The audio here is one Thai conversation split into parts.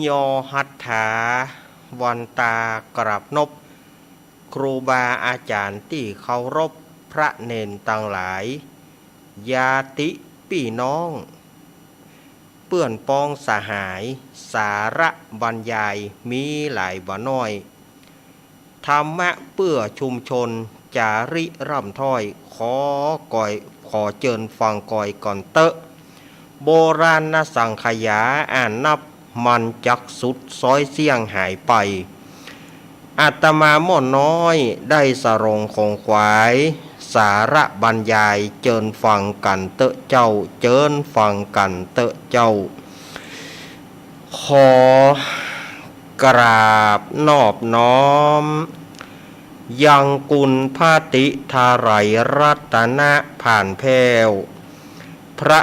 ยอหัตถาวันตากราบนบครูบาอาจารย์ที่เคารพพระเนนต่างหลายญาติพี่น้องเปื่อนปองสหายสาระบรรยายมีหลายบ่น้อยธรรมะเพื่อชุมชนจาริร่ำถ้อยขอเจิญฟังก่อยก่อนเตอะโบราณสังขยาอ่านนับมันจักสุดซอยเสี่ยงหายไปอาตมาหม่อน้อยได้สรงคงควายสาระบรรยายเจิญฟังกันเตอะเจ้าเจิญฟังกันเตอะเจ้าขอกราบนอบน้อมยังกุลพาติธาไรรัตนะผ่านแพ้วพระ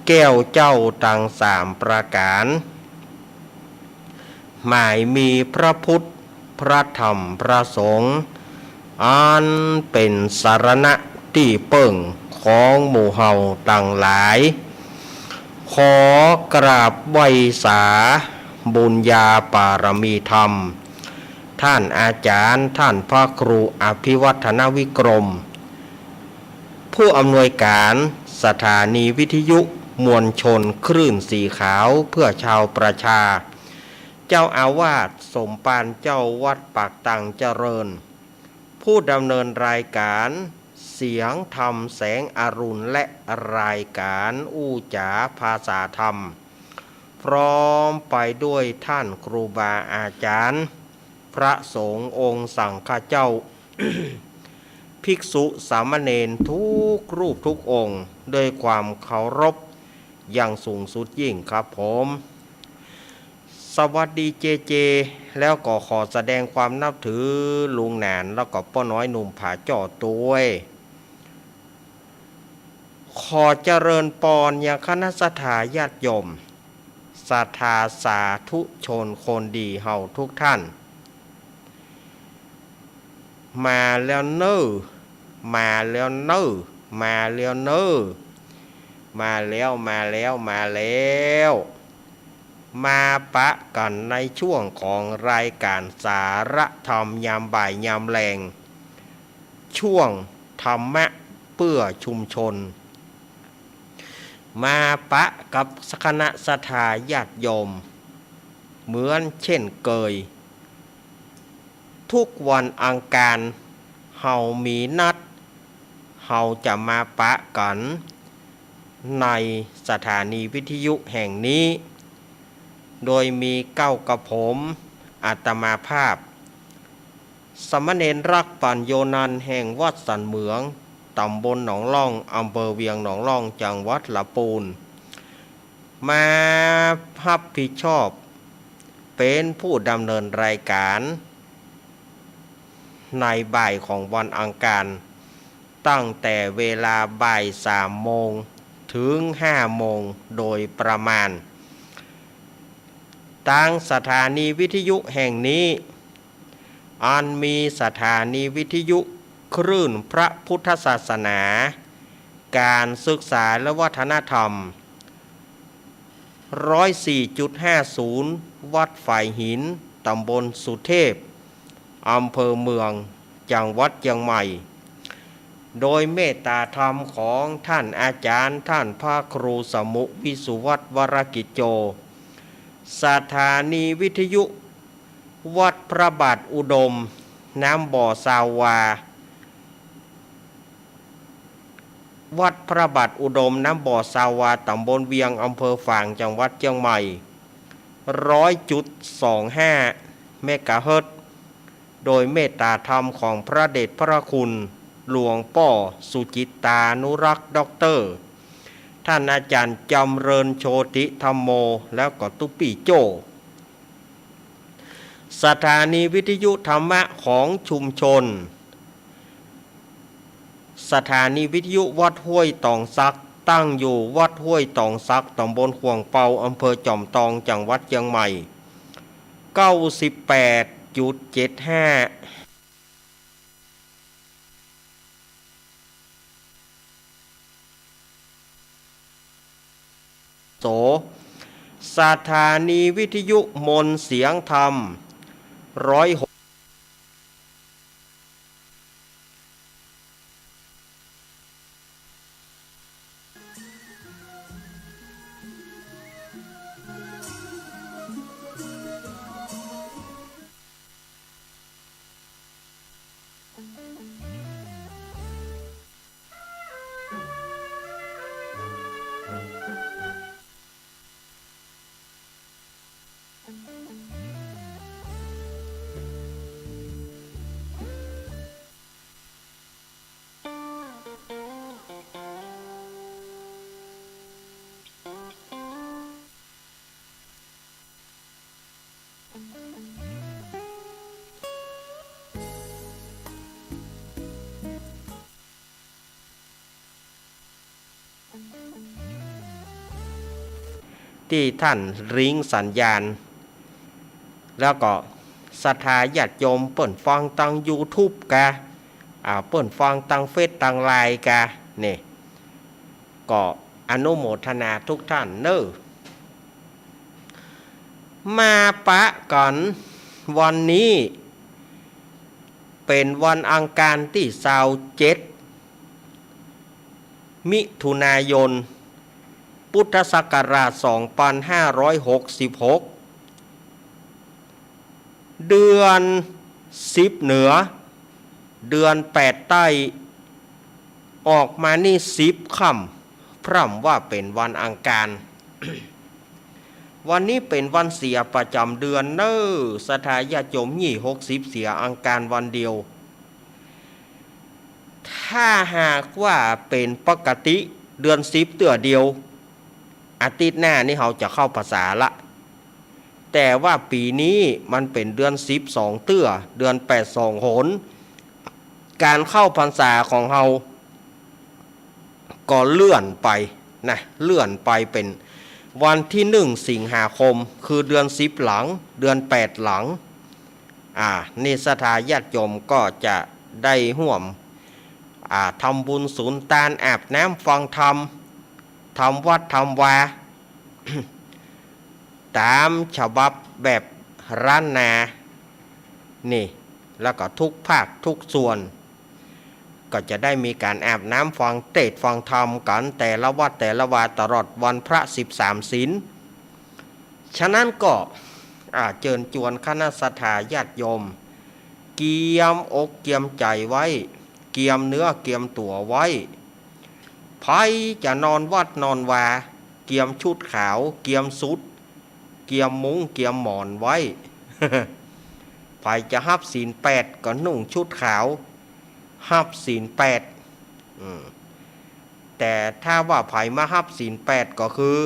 แก้วเจ้าตังสามประการหมายมีพระพุทธพระธรรมพระสงฆ์อันเป็นสารณะที่เปิ่งของหมู่เฮาต่างหลายขอกราบไหว้สาบุญญาปารมีธรรมท่านอาจารย์ท่านพระครูอภิวัฒนวิกรมผู้อำนวยการสถานีวิทยุมวลชนคลื่นสีขาวเพื่อชาวประชาเจ้าอาวาสสมปานเจ้าวัดปากตังเจริญผู้ดำเนินรายการเสียงธรรมแสงอรุณและรายการอู้จ๋าภาษาธรรมพร้อมไปด้วยท่านครูบาอาจารย์พระสงฆ์องค์สังฆเจ้า ภิกษุสามเณรทุกรูปทุกองค์ด้วยความเคารพอย่างสูงสุดยิ่งครับผมสวัสดีเจแล้วก็ขอแสดงความนับถือลุงหนานแล้วก็ป้าน้อยหนุ่มผาจอดตัวขอเจริญปอนยังคณะสัตยาติโยมศรัทธาสาธุชนคนดีเฮาทุกท่านมาแล้วเน้อมาแล้วเน้อมาแล้วเน้อมาแล้วมาปะกันในช่วงของรายการสาระธรรมยามบ่ายยามแรงช่วงธรรมะเพื่อชุมชนมาปะกับคณะสัตยาติโยมเหมือนเช่นเคยทุกวันอังคารเฮามีนัดเฮาจะมาปะกันในสถานีวิทยุแห่งนี้โดยมีเก้ากับผมอาตมาภาพสมณเณรรักปัญโยนันท์แห่งวัดสันเหมืองตำบลหนองล่องอำเภอเวียงหนองล่องจังหวัดลำพูนมารับผิดชอบเป็นผู้ดำเนินรายการในบ่ายของวันอังคารตั้งแต่เวลาบ่าย3 โมงถึง5 โมงโดยประมาณทางสถานีวิทยุแห่งนี้อันมีสถานีวิทยุคลื่นพระพุทธศาสนาการศึกษาและวัฒนธรรม 104.50 วัดฝ่ายหินตำบลสุเทพอำเภอเมืองจังหวัดเชียงใหม่โดยเมตตาธรรมของท่านอาจารย์ท่านพระครูสมุวิสุวัตวรกิจโจสถานีวิทยุวัดพระบาทอุดมน้ำบ่อสาวาวัดพระบาทอุดมน้ำบ่อสาวาตำบลเวียงอำเภอฝางจังหวัดเชียงใหม่ 100.25 เมกะเฮิรตซ์โดยเมตตาธรรมของพระเดชพระคุณหลวงพ่อสุจิตตานุรักษ์ด็อกเตอร์ท่านอาจารย์จำเริญโชติธรรมโมแล้วก็ตุปีโจสถานีวิทยุธรรมะของชุมชนสถานีวิทยุวัดห้วยตองซักตั้งอยู่วัดห้วยตองซักตำบลขวงเปาอำเภอจอมทองจังหวัดเชียงใหม่ 98.75 สถานีวิทยุมนต์เสียงธรรม106ที่ท่านริงสัญญาณแล้วก็ศรัทธาญาติโยมเปิ่นฟังตัง YouTube กะเปิ่นฟังตังเฟซตังไลน์กะนี่ก็อนุโมทนาทุกท่านเนอะมาปะกันวันนี้เป็นวันอังคารที่27มิถุนายนพุทธศักราช2566เดือน10เหนือเดือน8ใต้ออกมานี่10ค่ำพร่ำว่าเป็นวันอังคาร วันนี้เป็นวันเสียประจำเดือนเนอสถาญาติโยม60เสียอังคารวันเดียวถ้าหากว่าเป็นปกติเดือน10เตือเดียวอาทิตย์หน้านี่เราจะเข้าภาษาละแต่ว่าปีนี้มันเป็นเดือน12เตื้อเดือน8 2หนการเข้าพรรษาของเราก็เลื่อนไปนะเลื่อนไปเป็นวันที่1สิงหาคมคือเดือน10หลังเดือน8หลังนี่ศรัทธาญาติโยมก็จะได้ร่วมทำบุญสุนทานอาบน้ำฟังธรรมทำวัดทำวา ตามฉบับแบบร้านนานี่แล้วก็ทุกภาคทุกส่วนก็จะได้มีการอาบน้ำฟังเทศน์ฟังธรรมกันแต่ละวัดแต่ละวาตลอดวันพระ13ศีลฉะนั้นก็เชิญชวนคณะสัตยาญาติโยมเกียมอกเกียมใจไว้เกียมเนื้อเกียมตัวไว้ไผจะนอนวัดนอนวาเกียมชุดขาวเกียมสุดเกียมมุ้งเกียมหมอนไว้ ไผจะฮับศีล8ก็นุ่งชุดขาวฮับศีล8แต่ถ้าว่าไผมาฮับศีล8ก็คือ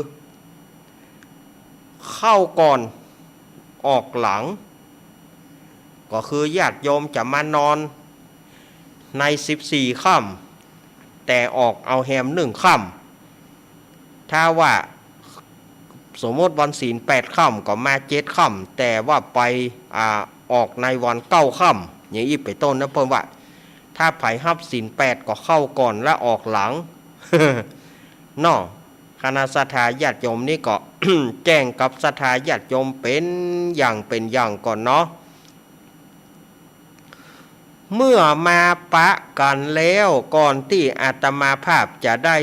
เข้าก่อนออกหลังก็คือญาติโยมจะมานอนใน14ค่ำแต่ออกเอาแฮม1ค่ำถ้าว่าสมมติวันศีล8ค่ำก็มา7ค่ำแต่ว่าไปออกในวัน9ค่ำอย่างนี้ไปต้นนะเพิ่นว่าถ้าไผฮับศีล8ก็เข้าก่อนและออกหลัง เนาะคณะศรัทธาญาติโยมนี่ก็ แจ้งกับศรัทธาญาติโยมเป็นอย่างก่อนเนาะเมื่อมาปะกันแล้วก่อนที่อาตมาภาพจะได้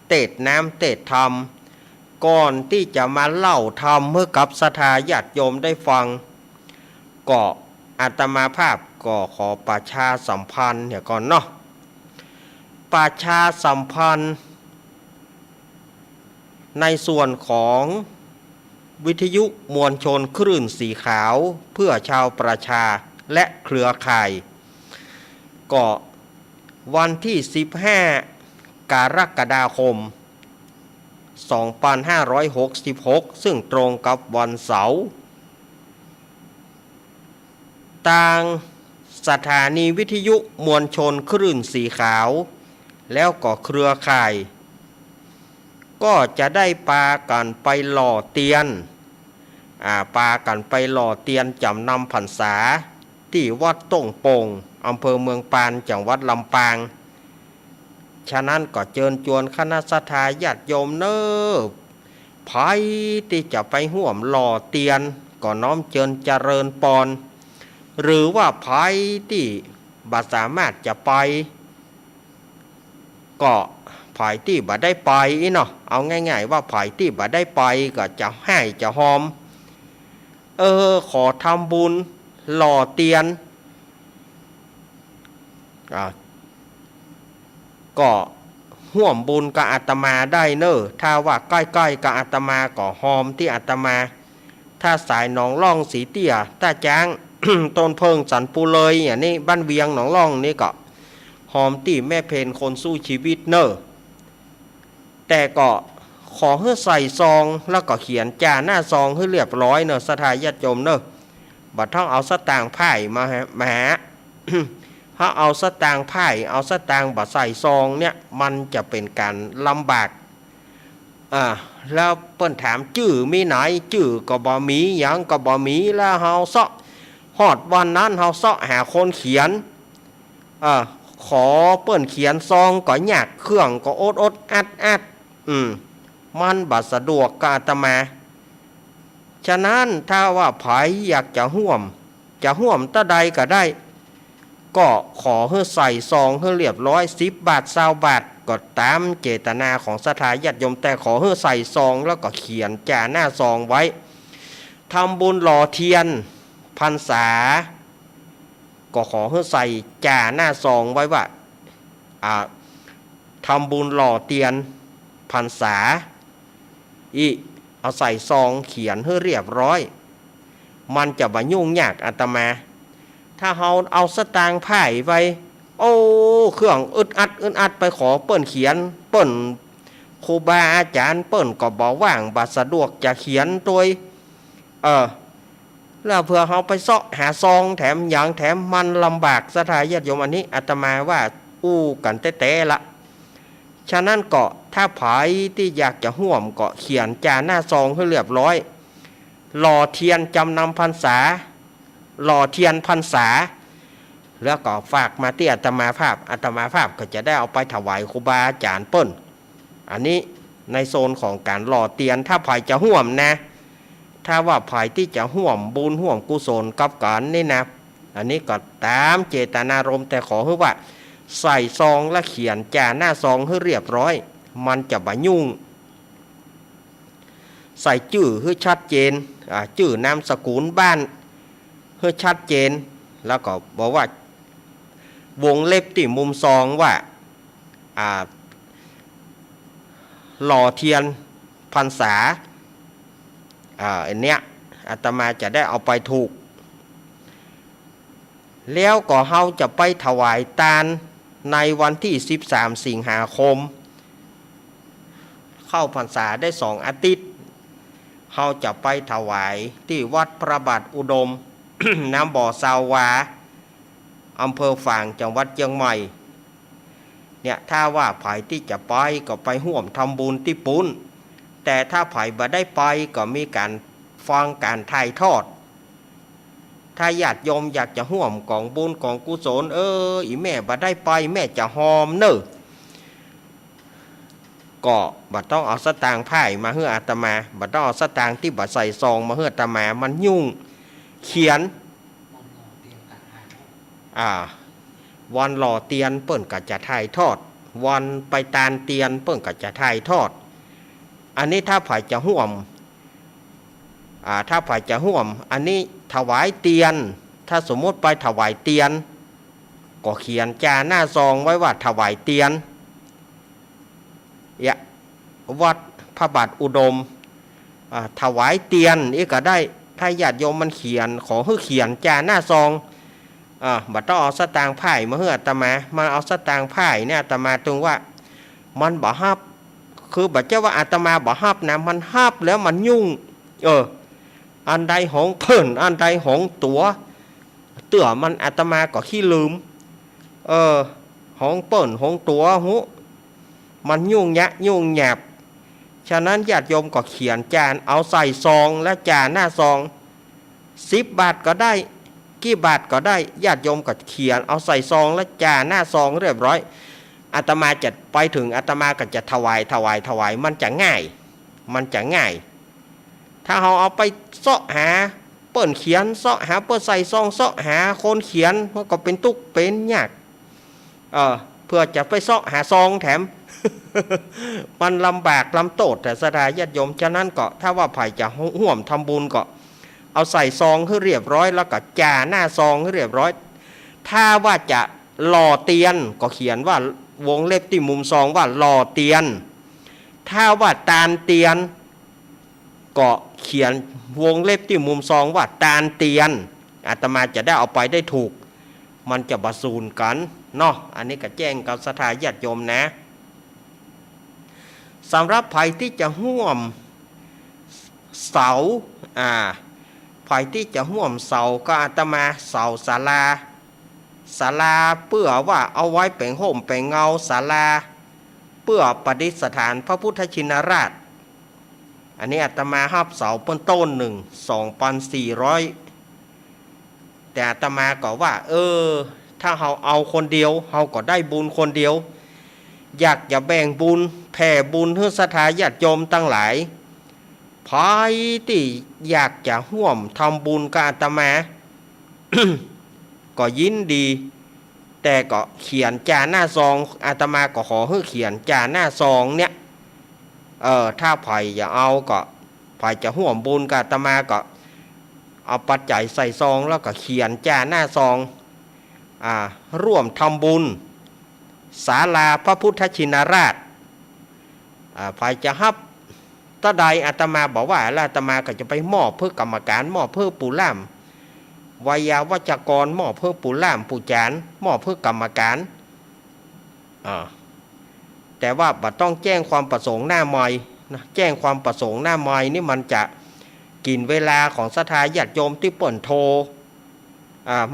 เทศน์น้ำเทศน์ธรรมก่อนที่จะมาเล่าธรรมเมื่อกับศรัทธาญาติโยมได้ฟังก็อาตมาภาพก็ขอประชาสัมพันธ์ก่อนเนาะประชาสัมพันธ์ในส่วนของวิทยุมวลชนคลื่นสีขาวเพื่อชาวประชาและเครือข่ายก็วันที่15กรกฎาคม2566ซึ่งตรงกับวันเสาร์ทางสถานีวิทยุมวลชนคลื่นสีขาวแล้วก็เครือข่ายก็จะได้ปากันไปหล่อเตียนปากันไปหล่อเตียนจำนำพรรษาที่วัดต้งโป่งอำเภอเมืองปานจังหวัดลำปางฉะนั้นก็เชิญชวนคณะศรัทธาญาติโยมเนอ ไผที่จะไปห่วมหล่อเตียนก็น้อมเจิญเจริญปอนหรือว่าไผที่บ่สามารถจะไปก็ไผที่บ่ได้ไปเนาะเอาง่ายๆว่าไผที่บ่ได้ไปก็จะให้จะหอมขอทำบุญหล่อเตียนก็ห่วมบุญกับอาตมาได้เนอะถ้าว่าใกล้ๆกับอาตมาก็หอมที่อาตมาถ้าสายหนองล่องสีเตี้ยถ้าจ้าง ต้นเพิงสันปูเลยอย่างนี้บ้านเวียงหนองล่องนี่ก็หอมที่แม่เพนคนสู้ชีวิตเนอะแต่ก็ขอให้ใส่ซองแล้วก็เขียนจ่าหน้าซองให้เรียบร้อยเนอะสถาญาติโยมเนอะบัดท่องเอาสตางค์ไพ่มาหา ถ้าเอาสตางค์ไพ่เอาสตางค์บัดใส่ซองเนี่ยมันจะเป็นการลำบากแล้วเปิ้นถามจื่อมีไหนจื่อก็บ่มีหยังก็บ่มีแล้วเฮาเซาะฮอดวันนั้นเฮาเซาะหาคนเขียนขอเปิ้นเขียนซองก็ยากเครื่องก็อดอัดมันบัดสะดวกกับอาตมาฉะนั้นถ้าว่าไผอยากจะห่วมตะใดก็ได้ก็ขอให้ใส่ซองให้เรียบร้อย10 บาท20 บาทก็ตามเจตนาของศรัทธาญาติโยมแต่ขอให้ใส่ซองแล้วก็เขียนจ่าหน้าซองไว้ทำบุญหล่อเทียนพรรษาก็ขอให้ใส่จ่าหน้าซองไว้ว่าทำบุญหล่อเตียนพรรษาเอาใส่ซองเขียนให้เรียบร้อยมันจะบ่ยุ่งยากอาตมาถ้าเราเอาสตางค์ไพ่ไปเครื่องอึดอัดไปขอเปิ้นเขียนเปิ้นครูบาอาจารย์เปิ้นก็บอกว่างบ่สะดวกจะเขียนตัวแล้วเพื่อเราไปเสาะหาซองแถมอย่างแถมมันลำบากศรัทธาญาติโยมอันนี้อาตมาว่ากันแต่ละฉะนั้นก็ถ้าไผที่อยากจะห่วมก็เขียนจ่าหน้าซองให้เรียบร้อยหล่อเทียนจำนำพรรษาหล่อเทียนพรรษาแล้วก็ฝากมาที่อาตมาภาพก็จะได้เอาไปถวายครูบาอาจารย์เปิ้นอันนี้ในโซนของการหล่อเตียนถ้าไผจะห่วมนะถ้าว่าไผที่จะห่วมบุญห่วมกุศลกับการนี่นะอันนี้ก็ตามเจตนารมณ์แต่ขอให้ว่าใส่ซองและเขียนจ่าหน้าซองให้เรียบร้อยมันจะบ่ยุ่งใส่ชื่อให้ชัดเจนชื่อนามสกุลบ้านให้ชัดเจนแล้วก็บอกว่าวงเล็บที่มุมซองว่าหล่อเทียนพรรษาอันเนี้ยอาตมาจะได้เอาไปถูกแล้วก็เฮาจะไปถวายทานในวันที่13 สิงหาคมเข้าพรรษาได้2 อาทิตย์เฮาจะไปถวายที่วัดพระบาทอุดม น้ำบ่อสาวาอำเภอฝางจังหวัดเชียงใหม่เนี่ยถ้าว่าไผที่จะไปก็ไปร่วมทำบุญที่ปุ้นแต่ถ้าไผบ่ได้ไปก็มีการฟังการถ่ายทอดถ้าญาติโยมอยากจะร่วมกองบุญกองกุศลอีแม่บ่ได้ไปแม่จะหอมเนอะก็บ่ต้องเอาสตางค์ไพ่มาให้อาตมาบ่ต้องเอาสตางค์ที่บ่ใส่ซองมาให้อาตมามันยุ่งเขียนวันหล่อเตียนเปิ้นก็จะถ่ายทอดวันไปตานเตียนเปิ้นก็จะถ่ายทอดอันนี้ถ้าไผจะห่วมอันนี้ถวายเตียนถ้าสมมติไปถวายเตียนก็เขียนจ่าหน้าซองไว้ว่าถวายเตียนวัดพระบาทอุดมถวายเตียนก็ได้ถ้าญาติโยมมันเขียนขอให้เขียนจ่าหน้าซองบัดต้องเอาสตางค์ไพ่มาให้อาตมาเอาสตางค์ไพ่เนี่ยอาตมาตรงว่ามันบ่ฮับคือบัดเจ้าว่าอาตมาบ่ฮับนะมันฮับแล้วมันยุ่งอันใดของเพิ่นอันใดของตัวเตื่อมันอาตมาก็ขี้ลืมของเปิ้นของตัวมันยุ่งหยาบฉะนั้นญาติโยมก็เขียนจานเอาใส่ซองและจานหน้าซอง10 บาทก็ได้กี่บาทก็ได้ญาติโยมก็เขียนเอาใส่ซองและจานหน้าซองเรียบร้อยอาตมาจะไปถึงอาตมาก็จะถวายมันจะง่าย มันจะง่ายถ้าเราเอาไปเสาะหาเปิ้นเขียนเสาะหาเปิ้นใส่ซองเสาะหาคนเขียนมันก็เป็นตุกเป็นยากเพื่อจะไปเสาะหาซองแถม มันลำบากลำโตดแต่ศรัทธาญาติโยมฉะนั้นก็ถ้าว่าไผ่จะห่วมทำบุญก็เอาใส่ซองให้เรียบร้อยแล้วก็จ่าหน้าซองให้เรียบร้อยถ้าว่าจะหล่อเตียนก็เขียนว่าวงเล็บที่มุมซองว่าหล่อเตียนถ้าว่าตาลเตียนก็เขียนวงเล็บที่มุมซองว่าตาลเตียนอาตมาจะได้เอาไปได้ถูกมันจะบาสูนกันเนาะอันนี้ก็แจ้งกับศรัทธาญาติโยมนะสำหรับไผ่ที่จะห่วมเสาไผ่ที่จะห่วมเสาก็อาตมาเสาศาลาเพื่อว่าเอาไว้เป็นห่มเป็นเงาศาลาเพื่อประดิษฐานพระพุทธชินราชอันนี้อาตมาหับเสาเปิ้นต้น2,400แต่อาตมาก็ว่าถ้าเราเอาคนเดียวเราก็ได้บุญคนเดียวอยากจะแบ่งบุญแผ่บุญให้ศรัทธาญาติโยมตั้งหลายใครที่อยากจะร่วมทำบุญกับอาตมา ก็ยินดีแต่ก็เขียนจ่าหน้าซองอาตมาก็ขอให้เขียนจ่าหน้าซองเนี่ยถ้าไผ่จะเอาก็ไผ่จะร่วมบุญกับอาตมาก็เอาปัจจัยใส่ซองแล้วก็เขียนจ่าหน้าซองร่วมทำบุญศาลาพระพุทธชินราชไผ่จะฮับตะใดอาตมาบอกว่าอาตมาก็จะไปมอบเพื่อกรรมการมอบเพื่อปู่ล่ามวายาวัจกรมอบเพื่อปู่ล่ามปู่จานมอบเพื่อกรรมการแต่ว่าบัดต้องแจ้งความประสงค์หน้าไม้นะแจ้งความประสงค์หน้าไม้นี่มันจะกินเวลาของศรัทธาญาติโยมที่เปิ่นโทร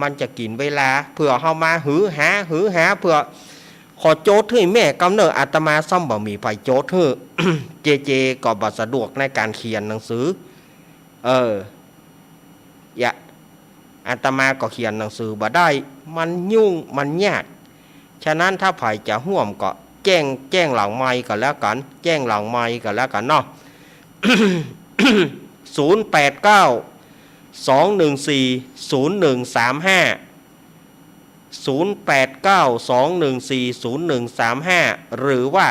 มันจะกินเวลาเผื่อเข้ามาหือหาเผื่อขอโจทย์ให้แม่กำเนิดอาตมาซ้ำบ่มีไผโจทย์ให้ เจก็บ่สะดวกในการเขียนหนังสืออาตมาก็เขียนหนังสือบ่ได้มันยุ่งมันยากฉะนั้นถ้าไผจะร่วมก็แจ้งหลังไมค์ก็แล้วกันแจ้งหลังไมค์ก็แล้วกันเนาะ 089-214-0135 หรือว่า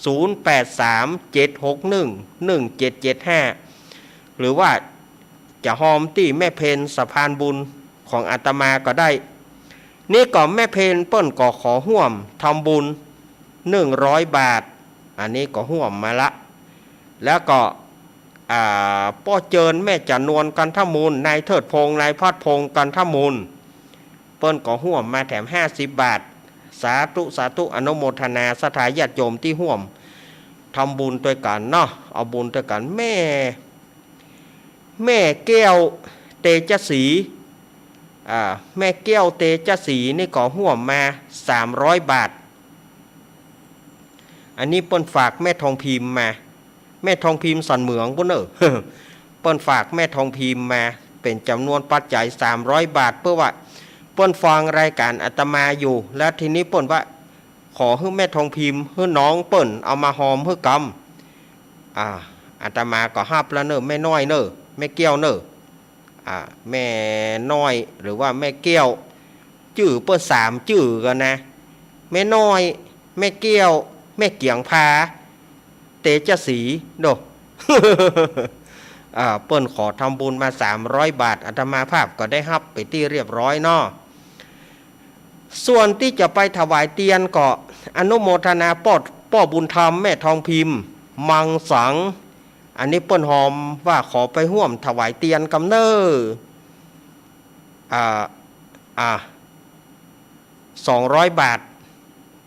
083-761-1775 หรือว่าจะหอมที่แม่เพนสะพานบุญของอาตมาก็ได้นี่ก็แม่เพนเปิ้นก็ขอห่วมทำบุญ100 บาทอันนี้ก็ห่วมมาละแล้วก็ป้อเจิญแม่จันนวลกันทมูลนายเทิดพงษ์นายพัดพงษ์กันทมูลเปิ้นก็ห่วมมาแถม50 บาทสาธุอนุโมทนาศรัทธาญาติโยมที่ห่วมทำบุญด้วยกันเนาะเอาบุญด้วยกันแม่แก้วเตจศรีแม่แก้วเตจศรีนี่ก็ห่วมมา300 บาทอันนี้เปิ้นฝากแม่ทองพิมพ์มาแม่ทองพิมพ์สันเหมืองพุ่นเปิ้นฝากแม่ทองพิมพ์มาเป็นจำนวนปัจจัย300 บาทเพื่อว่าเปิ้นฟังรายการอาตมาอยู่แล้วทีนี้เปิ้นว่าขอให้แม่ทองพิมพ์ให้น้องเปิ้นเอามาหอมให้กำอาตมาก็ฮับแล้วแม่น้อยแม่เกี้ยวแม่น้อยหรือว่าแม่เกี้ยวชื่อเปิ้น3ชื่อกันนะแม่น้อยแม่เกี้ยวแม่เกียงพาเตจศรีโด เปิ้นขอทำบุญมา300 บาทอาตมาภาพก็ได้รับไปที่เรียบร้อยเนาะส่วนที่จะไปถวายเตียนก็อนุโมทนาป้อบุญธรรมแม่ทองพิมพ์มังสังอันนี้เปิ้นหอมว่าขอไปร่วมถวายเตียนกำเนิด200 บาท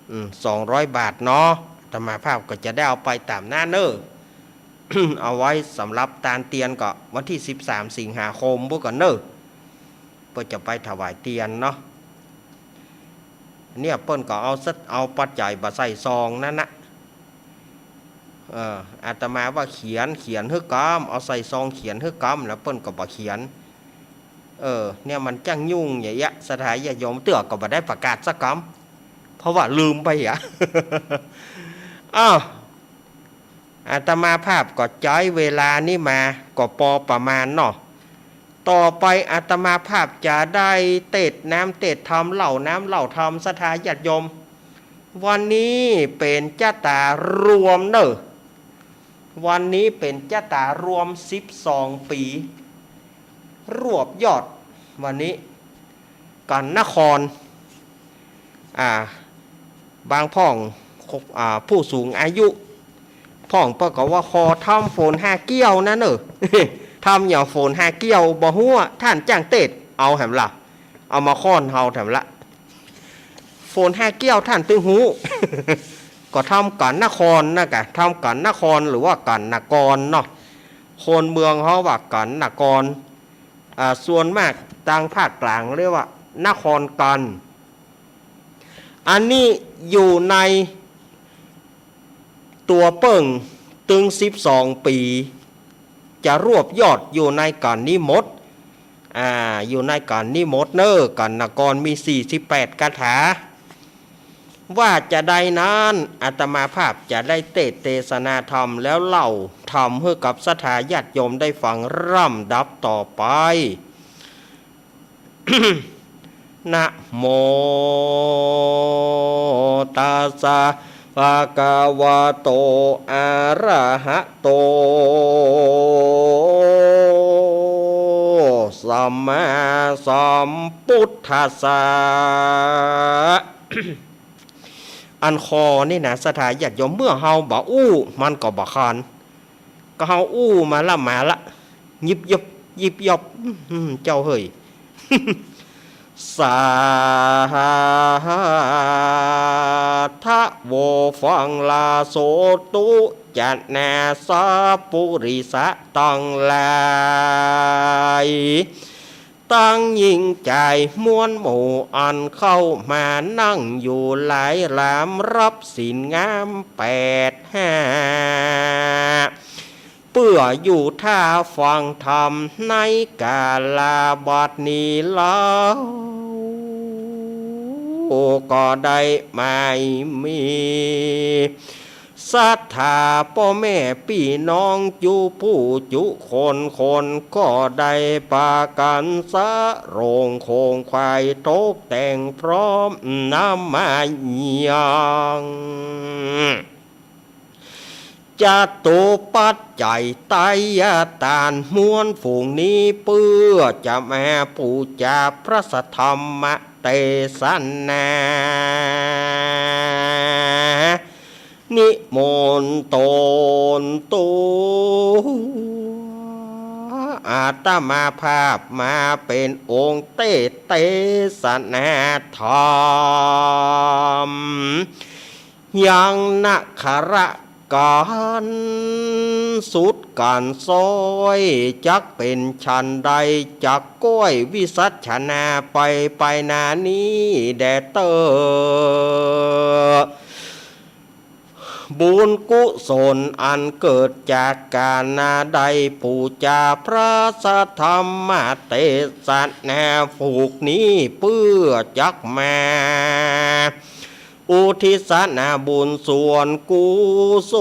200 บาทเนาะอาตมาภาพก็จะได้เอาไปตามหน้าเอาไว้สำหรับตานเตียนก็วันที่13 สิงหาคมพวกกันเพื่อจะไปถวายเตียนเนาะเนี่ยเปิ้นก็เอาปัจจัยมาใส่ซองนั่นนะอาตมาว่าเขียนฮึกกำเอาใส่ซองเขียนฮึกกำแล้วเปิ้นก็บ่เขียนเนี่ยมันจังยุ่งอย่างเงี้ยสถานญาติโยมเตือก็บ่ได้ประกาศสักคำเพราะว่าลืมไป อาตมาภาพก็จ้อยเวลานี้มาก็พอประมาณเนาะต่อไปอาตมาภาพจะได้เตดน้ำเตดทำเหล่าน้ำเหล่าทำสถาญาติโยมวันนี้เป็นจ้าตารวมเนอะวันนี้เป็นจ้าตารวม12 ปีรวบยอดวันนี้กันนครบางพ่องผู้สูงอายุพ่องประกอบว่าคอทำโฟน5 เกี้ยวนะเนอะ ทำอย่างโฟน5 เกี้ยวบ่หัวท่านจ้างเตดเอาแถมละเอามาค้อนเฮาแถมละโฟน5 เกี้ยวท่านตึงหู ก็ทำกันนครนะกะทำกันนครหรือว่ากันนกรเนาะคนเมืองเขาว่ากันนกรส่วนมากทางภาคกลางเรียกว่านครกันอันนี้อยู่ในตัวเปิ่งตึง12 ปีจะรวบยอดอยู่ในการนิมนต์อยู่ในการนิมนต์เนอกันนกรมี48 คาถาว่าจะได้นั้นอาตมาภาพจะได้เทศนาธรรมแล้วเล่าธรรมให้กับศรัทธาญาติโยมได้ฟังร่ำดับต่อไป นะโมตัสสะภะคะวะโตอะระหะโตสัมมาสัมพุทธัสสะ อันคอนี่นะสถาญาติโยมเมื่อเฮาบ่อู้มันก็บ่คันก็เฮาอู้มาละยิบยบเจ้าเฮ้ย สาธะโวฟังลาโสตุจันนาสาปุริสะตังลายตั้งยิ่งใจมวลหมู่อันเข้ามานั่งอยู่หลายหลามรับศีลงาม85เพื่ออยู่ท่าฟังธรรมในกาลาบัดนี้แล้วก็ได้ไม่มีศรัทธาพ่อแม่พี่น้องจุผู้จุคนก็ได้ปากันสะโรงโคงควายตกแต่งพร้อมน้ำมายังจะตุปัจจัยไตยตานมวลฝูงนี้เพื่อจะแม่ปูจาพระสัทธรรมเทศนานิมนต์ตนตัวอาตมาภาพมาเป็นองค์เทศนาธรรมยังนักขระการสุดการซอยจักเป็นชันใดจักก้อยวิสัชนาไปนานี้แดเตอบุญกุศลอันเกิดจากการนาใดปูจาพระสัทธรรมเทศนาผูกนี้เพื่อจักมาอุทิศนาบุญส่วนกุศ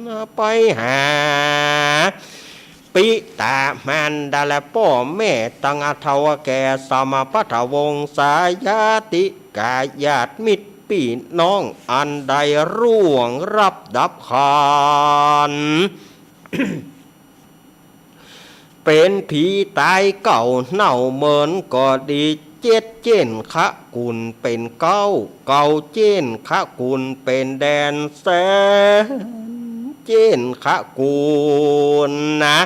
ลไปหาปิตามันดาและพ่อแม่ตังอาทวแก่สมพัทวงศายาติกาญาติมิตรพี่น้องอันใดร่วงรับดับคานเป็นผีตายเก่าเน่าเหมือนก็ดีเจ็ดเจนขะกุลเป็นเก่าเจนขะกุลเป็นแดนแสนเจนขะกุลนะ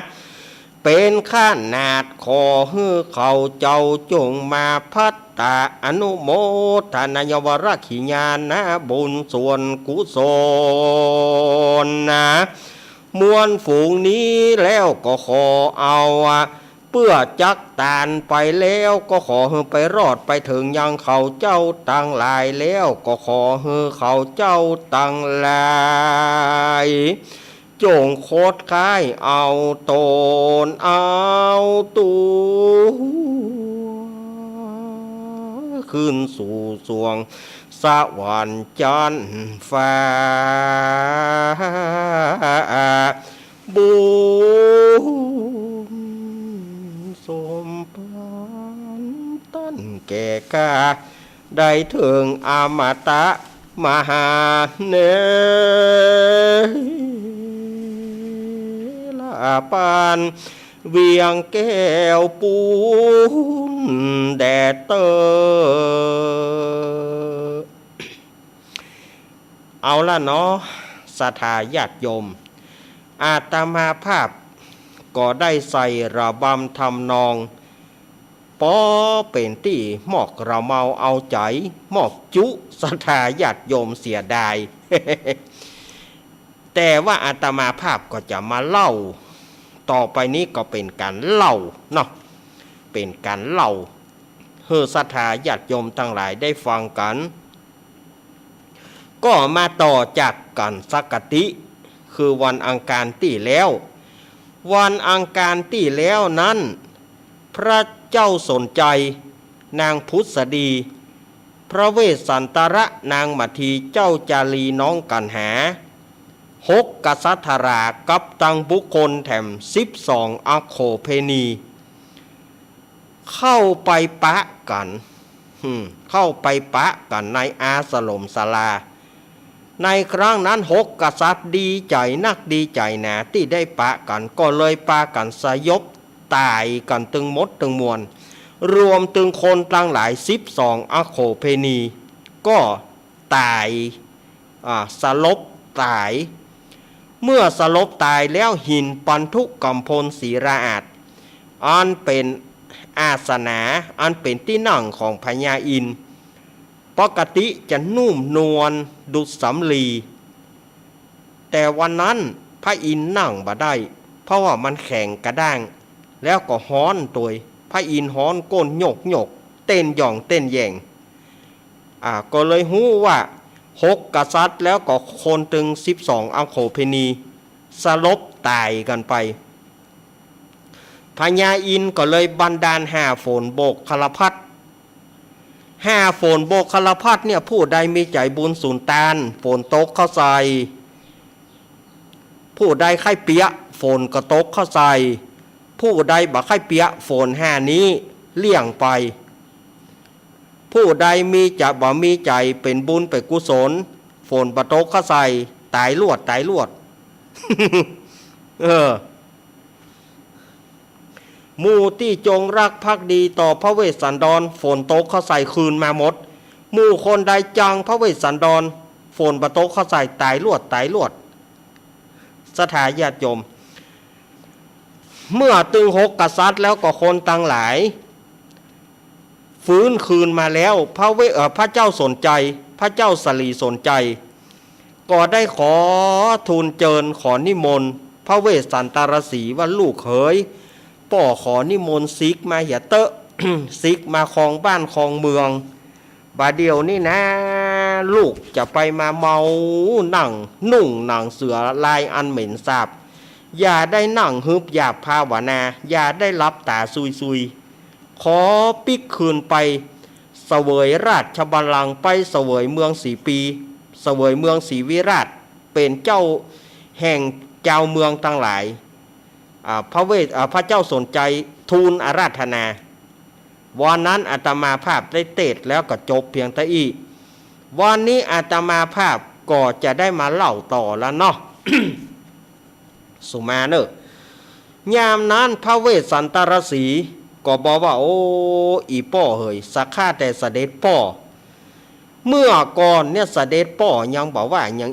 เป็นข้านาดขอฮือเขาเจ้าจงมาพัตตาอนุโมทนายวรขิญาณบุญส่วนกุศลนะมวลฝูงนี้แล้วก็ขอเอาเพื่อจักตานไปแล้วก็ขอให้ไปรอดไปถึงยังเขาเจ้าตั้งหลายแล้วก็ขอให้เขาเจ้าตั้งหลายจงโคตรคายเอาตนเอาตัว ขึ้นสู่สวงสวรรค์จันทร์ฟ้าบุญสมปรารต้นแก่กาได้ถึงอมตะมหาเนรปานเวียงแก้วปูนแดดเตอเอาละเนาะศรัทธาญาติโยมอาตมาภาพก็ได้ใส่ระบำทำนองปอเป็นที่หมอกเราเมาเอาใจหมอกจุศรัทธาญาติโยมเสียดาย แต่ว่าอาตมาภาพก็จะมาเล่าต่อไปนี้ก็เป็นการเล่าเนาะเป็นการเล่าให้ศรัทธาญาติโยมทั้งหลายได้ฟังกันก็มาต่อจากกันสักกติคือวันอังคารที่แล้ววันอังคารที่แล้วนั้นพระเจ้าสนใจนางพุทธดีพระเวสสันตระนางมัทธีเจ้าจารีน้องกันหา6กษัตริย์กับตังบุคคลแถม12อโคเพนีเข้าไปปะกันในอาสลมศาลาในครั้งนั้น6กษัตริย์ดีใจนักดีใจหนาที่ได้ปะกันก็เลยปะกันสยบตายกันตึงมดตึงมวลรวมตึงคนตั้งหลาย12อโคเพนีก็ตายสลบตายเมื่อสลบตายแล้วหินปันทุกัมพลศรีราอาจอันเป็นอาสนะอันเป็นที่นั่งของพญาอินทร์ปกติจะนุ่มนวลดุจสำลีแต่วันนั้นพระอินทร์นั่งบ่ได้เพราะว่ามันแข็งกระด้างแล้วก็ฮ้อนตัวพระอินทร์ฮ้อนก้นโยกเต้นหย่องเต้นแย่งก็เลยหู้ว่า6กษัตริย์แล้วก็คนตึง12อโคเพนีสลบตายกันไปพญาอินทร์ก็เลยบันดาล5ฝนโบกคลพัด5ฝนโบกคลพัดเนี่ยผู้ใดมีใจบุญสุนทานฝนตกเข้าใส่ผู้ใดไข้เปียฝนก็ตกเข้าใส่ผู้ใดบ่ไข้เปียฝน5นี้เลี่ยงไปผู้ใดมีจะบ่มีใจเป็นบุญเป็นกุศลฝนบ่ตกเข้าใส่ตายลวด หมู่ที่จงรักภักดีต่อพระเวสสันดรฝนตกเข้าใส่คืนมาหมดหมู่คนใดจังพระเวสสันดรฝนบ่ตกเข้าใส่ตายลวดศรัทธาญาติโยมเมื่อตึง6กษัตริย์แล้วก็คนตั้งหลายฟื้นคืนมาแล้วพระเจ้าสนใจพระเจ้าสลีสนใจก็ได้ขอทูลเจิญขอนิมนต์พระเวสสันตรสีว่าลูกเขยป่อขอนิมนต์ซิกมาอย่าเตอะ ซิกมาครองบ้านครองเมืองบาเดียวนี่นะลูกจะไปมาเมานั่งนุ่งหนังเสือลายอันเหม็นสาบอย่าได้นั่งฮึบหยาบภาวนาอย่าได้รับตาซุยขอปิกคืนไปเสวยราชบัลลังก์ไปเสวยเมือง4 ปีเสวยเมืองศรีวิราชเป็นเจ้าแห่งเจ้าเมืองทั้งหลายพระเจ้าสนใจทูลอาราธนาวันนั้นอาตมาภาพได้เทศแล้วก็จบเพียงเท่านี้วันนี้อาตมาภาพก็จะได้มาเล่าต่อแล้วเนาะ สุมาเนอะยามนั้นพระเวสสันตรสีก็บอกว่าโอ้อีป่อเฮยสักข้าแต่เสด็จป่อเมื่อก่อนเนี่ยเสด็จป่อยังบอกว่ายัง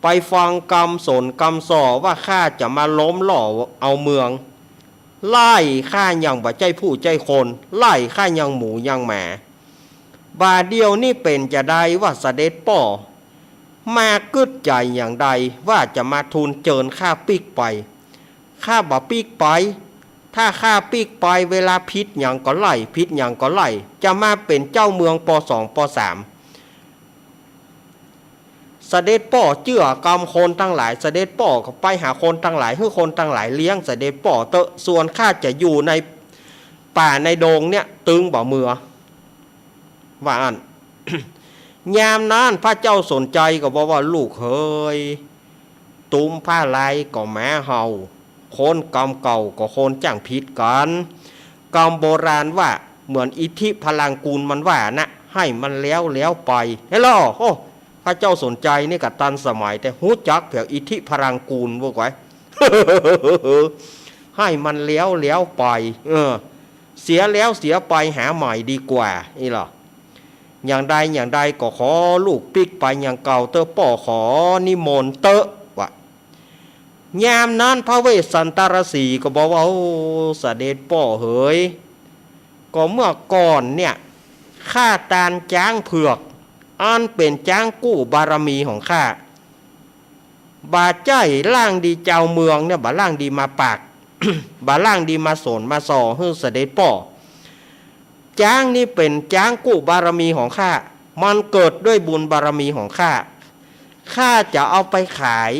ไปฟังกำสนกำสอว่าข้าจะมาล้มหล่อเอาเมืองไล่ข้ายังบ่ใจผู้ใจคนไล่ข้ายังหมูยังหมาบาเดียวนี่เป็นจะได้ว่าเสด็จป่อมากึดใจอย่างใดว่าจะมาทูลเจิญข้าปิกไปข้าบ่ปิกไปถ้าข้าปิกไปเวลาพิษอย่างก็ไล่พิษอย่างก็ไล่จะมาเป็นเจ้าเมืองป.2 ป.3 เสด็จป่อเจื้อกำคนทั้งหลายเสด็จป่อก็ไปหาคนทั้งหลายให้คนทั้งหลายเลี้ยงเสด็จป่อเตอะส่วนข้าจะอยู่ในป่าในโดงเนี่ยตึงบ่เมือ ว่าอัน ยามนั้นพระเจ้าสนใจก็บอกว่าลูกเฮยตุ้มผ้าลายก็แม้เฮาคนกรรมเก่าก็คนจ้างผิดกันกรรมโบราณว่าเหมือนอิทธิพลังกูลมันว่านะให้มันแล้วไปเฮ้ยล่อโอ้พระเจ้าสนใจนี่กับตันสมัยแต่หูจักเผียอิทธิพลังกูลพวกไว้ ให้มันแล้วไปเสียแล้วเสียไปหาใหม่ดีกว่านี่หรออย่างใดก็ขอลูกปิกไปอย่างเก่าเตอป่อขอนิมนต์เตอะวะยามนั้นพระเวสสันตรสีก็บอกว่าโอ้เสด็จป่อเฮ้ยก็เมื่อก่อนเนี่ยข้าตานจ้างเผือกอันเป็นจ้างกู้บารมีของข้าบาใจล่างดีเจ้าเมืองเนี่ยบาล่างดีมาปาก บาล่างดีมาสนมาส่อให้เสด็จป่อจ้างนี่เป็นจ้างกู้บารมีของข้ามันเกิดด้วยบุญบารมีของข้าข้าจะเอาไปขาย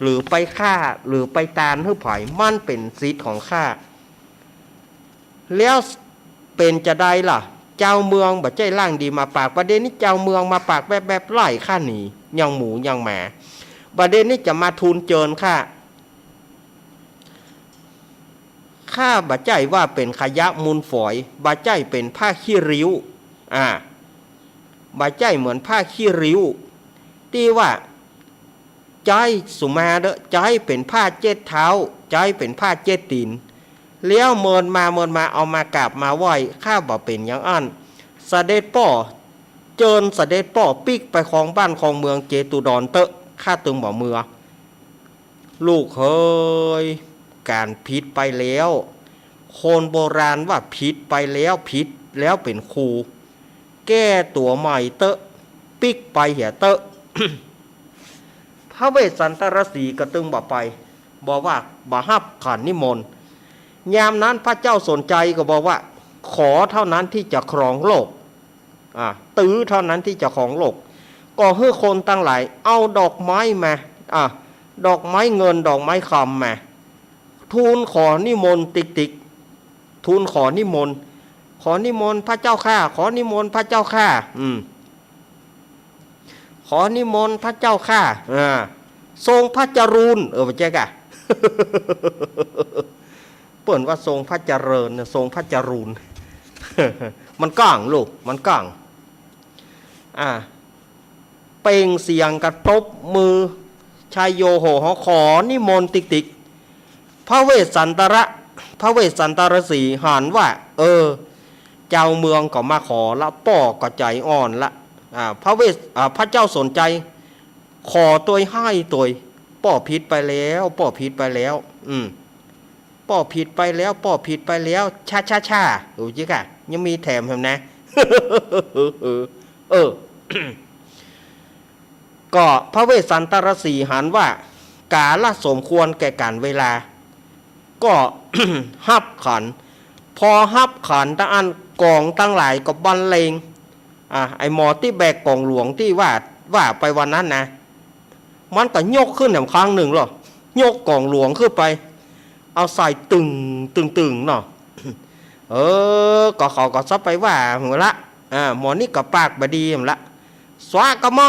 หรือไปฆ่าหรือไปตานให้ไผ่มันเป็นสิทธิ์ของข้าแล้วเป็นจะได้ล่ะเจ้าเมืองบ่ใจล่างดีมาปากประเด็นนี้เจ้าเมืองมาปากแบบไล่ข้าหนียังหมูยังแหมประเด็นนี้จะมาทูลเจิญข้าบ่ใจว่าเป็นขยะมูลฝอยบ่ใจเป็นผ้าขี้ริ้วบ่ใจเหมือนผ้าขี้ริ้วที่ว่าใจสุมาเด้อใจเป็นผ้าเจ็ดเท้าใจเป็นผ้าเจ็ดตีนเลี้ยวเมินมาเอามากราบมาไหว้ข้าบ่เป็นอย่างอันเสด็จป่อเจิญเสด็จป่อปิกไปของบ้านของเมืองเจตุดรเตอะข้าตึงบ่เมือลูกเฮ้ยการผิดไปแล้วคนโบราณว่าผิดไปแล้วผิดแล้วเป็นครูแก้ตัวใหม่เตอะปิกไปเหี่ยเตอะ พระเวสสันตรสีก็ตึงบ่ไปบอกว่าบ่ฮับขันนิมนต์ยามนั้นพระเจ้าสนใจก็บอกว่าขอเท่านั้นที่จะครองโลกตื้อเท่านั้นที่จะครองโลกก็ให้คนตั้งหลายเอาดอกไม้มาดอกไม้เงินดอกไม้คำมาทูลขอนิมนต์ติ๊กทูลขอนิมนต์พระเจ้าข้าขอนิมนต์พระเจ้าข้าขอนิมนต์พระเจ้าข้าทรงพระจรูนไปเจ๊กะ เปิ่นว่าทรงพระเจริญทรงพระจรูน มันก้างลูกมันก้างเป่งเสียงกระทบมือชายโยโหขอนิมนต์ติ๊กพระเวสสันตรสีหานว่าเจ้าเมืองก็มาขอละป่อก็ใจอ่อนละพระเจ้าสนใจขอตัวให้ตัวป่อผิดไปแล้วป่อผิดไปแล้วป่อผิดไปแล้วชาดูจิกะยังมีแถมเห็นนะ ก็พระเวสสันตรสีหันว่ากาละสมควรแก่การเวลาก็ ฮับขันพอฮับขันตั้งอันกองตั้งหลายก็บรรเลงไอหมอที่แบกกองหลวงที่ว่าไปวันนั้นนะมันก็ยกขึ้นอย่างครั้งหนึ่งหรอยกกองหลวงขึ้นไปเอาใส่ตึงเนาะ ก็เขาก็ซับไปว่าหัวละหมอนี่ก็ปากบดีมละสวะก็มอ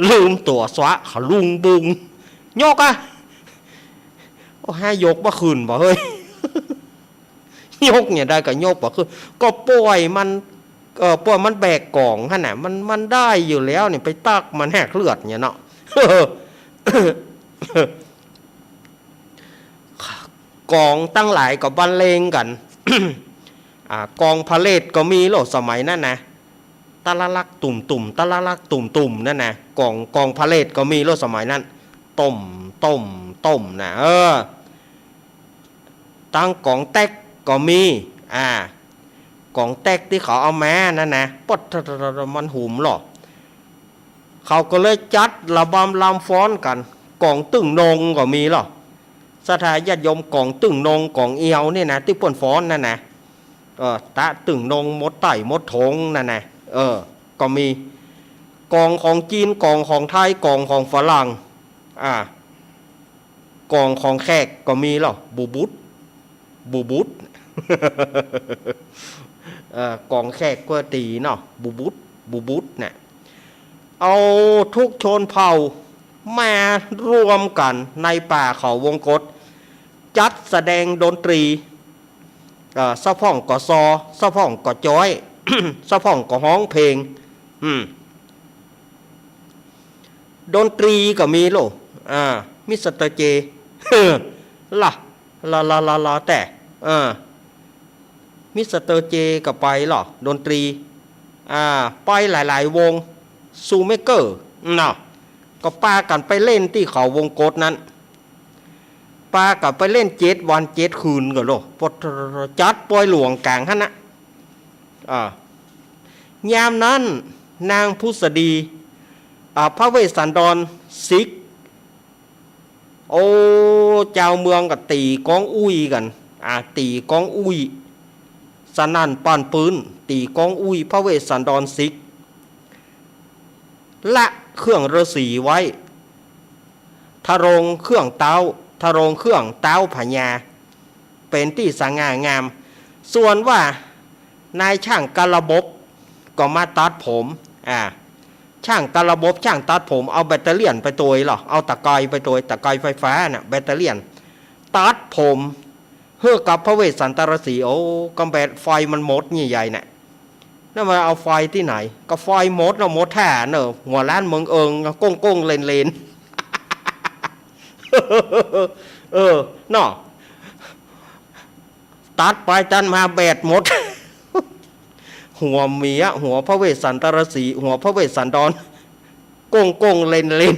ลืมตัวสวะเขาลุงบุงยกให้ยกบ่คืนบ่เฮ้ย ยกเนี่ยได้ก็ยกบ่คืนก็ป่วยมันแบกกล่องฮะน่ะมันได้อยู่แล้วนี่ไปตักมันแหกเลือดเนี่ยเนาะ กองตั้งหลายก็บรรเลงกัน กองพาเลทก็มีโลสมัยนั้นนะตะละลักตุ่มตะละลักตุ่มนั่นนะกองพาเลทก็มีโลสมัยนั้นต้มนะตั้งกองแตกก็มีกองแตกที่เขาเอาแม้นั่นนะปดมันหุมหรอเขาก็เลยจัดระบำลำฟ้อนกันกองตึงนงก็มีหรอสถาญาติโยมกองตึงนงกองเอียวนี่นะที่ป่นฟ้อนนั่นนะตะตึงนงมดไต่มดทงนั่นนะก็มีกองของจีนกองของไทยกองของฝรั่งกองของแขกก็มีหรอบูบุต กองแขกกวตีเนาะบูบุตเนี่ยเอาทุกชนเผ่ามารวมกันในป่าเขาวงกฏจัดแสดงดนตรีสะพ่องก็ซอสะพ่องก็จ้อย สะพ่องก็ฮ้องเพลงดนตรีก็มีโลมิสเตอร์เจ ล่ะแต่มิสเตอร์เจก็ไปหรอดนตรีไปหลายๆวงซูเมเกอร์เนาะก็ป้ากันไปเล่นที่เขาวงกฏนั้นป้ากันไปเล่น7 วัน 7 คืนก็โลพอจัดปล่อยหลวงกลางฮะนะยามนั้นนางพุษดีพระเวสสันดรซิกโอ้เจ้าเมืองกับตีกองอุ้ยกันตีกองอุ้ยสนั่นปานปืนตีกองอุ้ยพระเวสสันดรซิกละเครื่องฤาษีไว้ทะรงเครื่องเต้าพญาเป็นที่สง่างามส่วนว่านายช่างกระบบก็มาตัดผมช่างตะระบบช่างตัดผมเอาแบตเตอรี่ไปตัวหรอเอาตะไคร้ไปตัวตะไคร้ไฟฟ้าน่ะแบตเตอรี่ตัดผมเฮือกับพระเวสสันตรสีโอ้กำแบตไฟมันหมดใหญ่ๆน่ะนั่นมาเอาไฟที่ไหนก็ไฟหมดเราหมดแท้เนอะหัวล้านเมืองก้งเลนเนาะตัดไปตันมาแบตหมดหัวเมียหัวพระเวสสันตรสีหัวพระเวสสันดรก้งเลน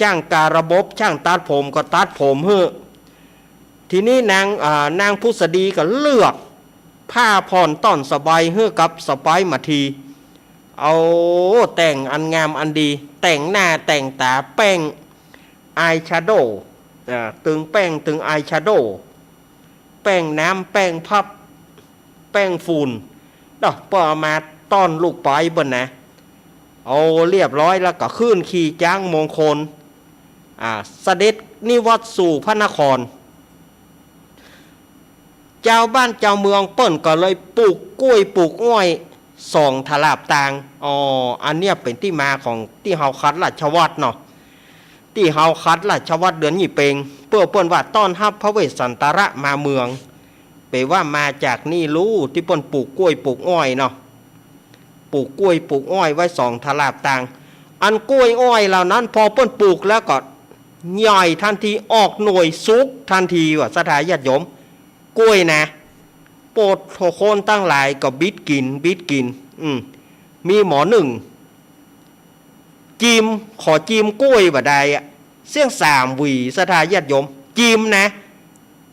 จ้างการบบช่างตัดผมก็ตัดผมเฮ้อทีนี้นางพุษดีก็เลือกผ้าผ่อนต้อนสบายเฮ้อกับสไปมาทีเอาแต่งอันงามอันดีแต่งหน้าแต่งตาแป้งอายแชโดว์ตึงแป้งตึงอายแชโดว์แป้งน้ำแป้งพับแป้งฝุ่นดอกพอมาต้อนลูกไปบนนะเอาเรียบร้อยแล้วก็ขึ้นขี่จ้างมงคลเสด็จนิวัตสู่พระนครเจ้าบ้านเจ้าเมืองเปิ้นก็เลยปลูกกล้วยปลูกอ้อยส่องถลาบต่างอันเนี้ยเป็นที่มาของที่เฮาคัดราชวัตรเนาะที่เฮาคัดราชวัตรเดือนยี่เปงเพื่อเปิ้นว่าต้อนรับพระเวสสันตระมาเมืองแปลว่ามาจากนี่รู้ที่เปิ้นปลูกกล้วยปลูกอ้อยเนาะปลูกกล้วยปลูกอ้อยไว้ส่องถลาบต่างอันกล้วยอ้อยเหล่านั้นพอเปิ้นปลูกแล้วก็ใหญ่ทันทีออกหน่วยซุกทันทีว่าสถาญาติโยมกล้วยนะโปรดโทโคนตั้งหลายก็บิดกินมีหมอหนึ่งขอจิ้มกล้วยบ่ได้เสี่ยง3 หวีสถาญาติโยมจิ้มนะ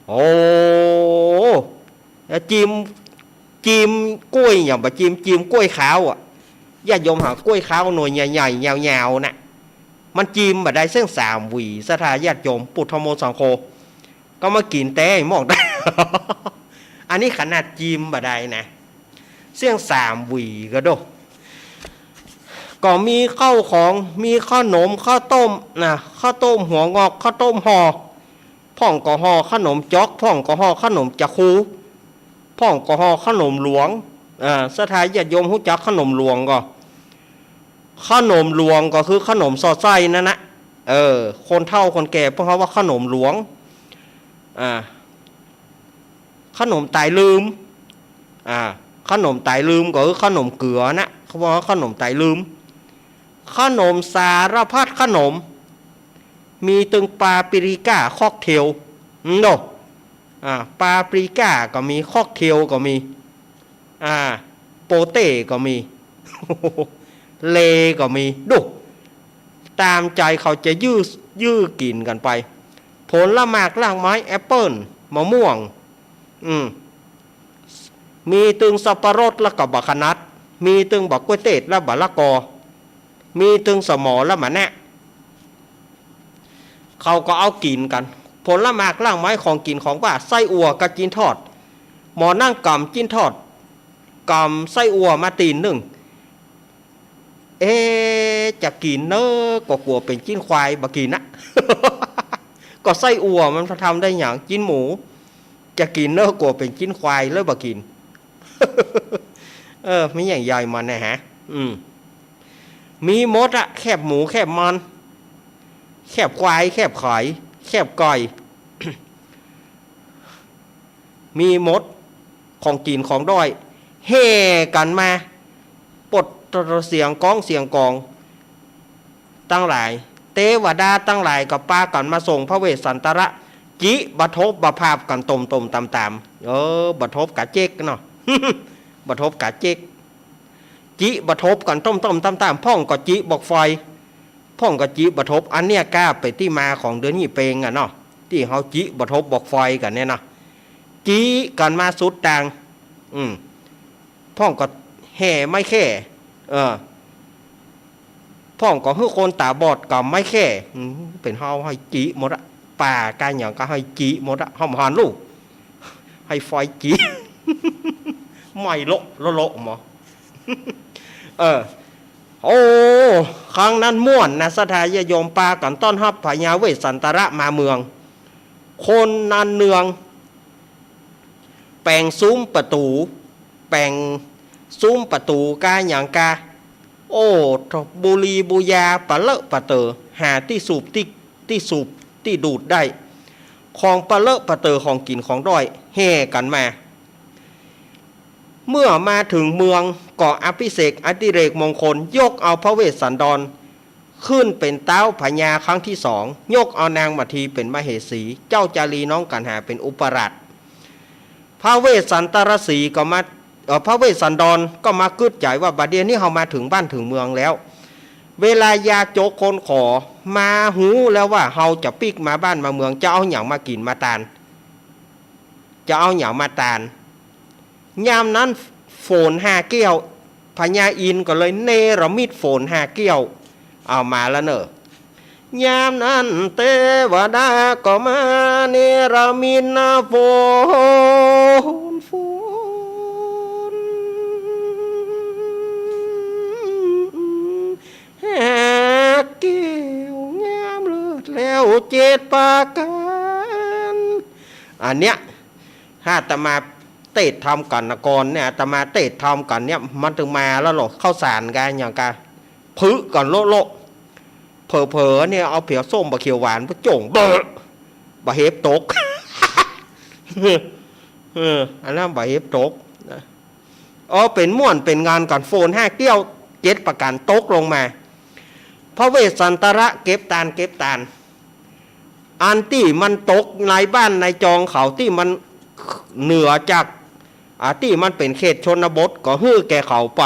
โอ้จิ้มกล้วยอย่างบ่จิ้มกล้วยขาวญาติโยมหากล้วยขาวหน่วยใหญ่ๆยาวๆน่ะมันจิ้มบ่ได้เสี่ยง3 หวีสถาญาติโยมปุถโมสังโฆก็มากินแต่หมอกได้ อันนี้ขนาดจิ้มบ่ได้นะเสี่ยง3 หวีก็โดก็มีข้าวของมีข้าวหนมข้าวต้มข้าวต้มหัวงอกข้าวต้มห่อพ่องก็ห่อขนมจ๊อกพ่องก็ห่อขนมจักคูพ่องก็ห่อขนมหลวงสถาญาติโยมรู้จักขนมหลวงก็ขนมหลวงก็คือขนมสอดไส้นั่นนะคนเฒ่าคนแก่เพราะเขาว่าขนมหลวงขนมตายลืมขนมตายลืมก็คือขนมเกลือนะเขาบอกว่าขนมตายลืมขนมสารพัดขนมมีตึงปาปริก้าค็อกเทลปาปริก้าก็มีค็อกเทลก็มีโปเต้ก็มี เลก็มีดูตามใจเขาจะยื้อกินกันไปผลละหมากล่างไม้แอปเปิ้ลมะม่วงมีตึงสับปะรดแล้วก็บักขนัดมีตึงบักกล้วยเตดและบักละกอมีตึงสมอและมะแนะเขาก็เอากินกันผลละหมากล่างไม้ของกินของว่าไส้อั่วกับจีนทอดหมอนั่งกำจีนทอดกำไส้อั่วมาตีนหนึ่งจะกินเนอะก็กลัวเป็นจีนควายบ่กินนะ ก็ไส้อั่วมันทำได้อย่างจิ้นหมูจะกินเนื้อกลัวเป็นจิ้นควายเลยบ่กิน ไม่อย่างใหญ่มันนะฮะมีมดอะแคบหมูแคบมันแคบควายแคบขอยแคบก่อย มีมดของกินของด้อยเฮ่กันมาปดเสียงก้องเสียงกองตั้งหลายเทวดาตั้งหลายกับป้ากันมาส่งพระเวสสันตระจิบทบบภาพกันตมตามบทบกะเจ๊กเนาะ บทบกะเจ๊กจิบทบกันต้มตามพ่องก็จิบอกไฟพ่องก็จิบทบอันเนี้ยกล้าไปที่มาของเดือนนี้เปงอ่ะเนาะที่เขาจิบทบบอกไฟกันเนี่ยนะจิกันมาสุดต่างพ่องก็แห่ไม่แค่พ่องก็คือคนตาบอดกับไม่แค่เป็นเฮาให้จีหมดอะป่าการอย่างก็ให้จีหมดอะห้อมหันลูกให้ไฟจี ไม่โละหมอ โอ้ครั้งนั้นม่วนนะสถายโยมปากันต้อนรับพญาเวสสันตระมาเมืองคนนันเนืองแปลงซุ้มประตูแปลงซุ้มประตูกาอย่างกาโอ้บุรีบุยาปะเลอะปะเตอหาที่สูบที่ดูดได้ของปะเลอะปะเตอของกินของด้อยแห่กันมาเมื่อมาถึงเมืองก่ออภิเษกอดิเรกมงคลยกเอาพระเวสสันดรขึ้นเป็นเต้าพญาครั้งที่สองยกเอานางมัทีเป็นมเหสีเจ้าจารีน้องกันหาเป็นอุปราชพระเวสสันตรสีก็มาพระเวสสันดรก็มากึดใจว่าบัดเดี๋ยวนี้เรามาถึงบ้านถึงเมืองแล้วเวลายาโจกคนขอมาหูแล้วว่าเราจะปิกมาบ้านมาเมืองจะเอาอย่างมากินมาตานจะเอาอย่างมาตานยามนั้นโฝน5 แก้วพญาอินก็เลยเนรมิตโฝน5 แก้วเอามาแล้วเนอะยามนั้นเทวดาก็มาเนรมิตโฝน5 แก้วงามเลิศแล้ว7 ประการอันเนี้ยถ้าอาตมาเตะทำกันนะก่อนเนี่ยอาตมาเตะทำกันเนี่ยมันถึงมาแล้วหรอเข้าสารกันอย่างกันพึ่ก่อนโลเผลอเนี่ยเอาเผียวส้มบะเขียวหวานบะจ่งบะเฮฟตก อันนั้นบะเฮฟตกเป็นม่วนเป็นงานกันโฟน5 แก้ว7 ประการตกลงมาพระเวสสันตระเก็บตานอันที่มันตกในบ้านในจองเขาที่มันเหนือจากที่มันเป็นเขตชนบทก็ฮื้อแก่เขาไป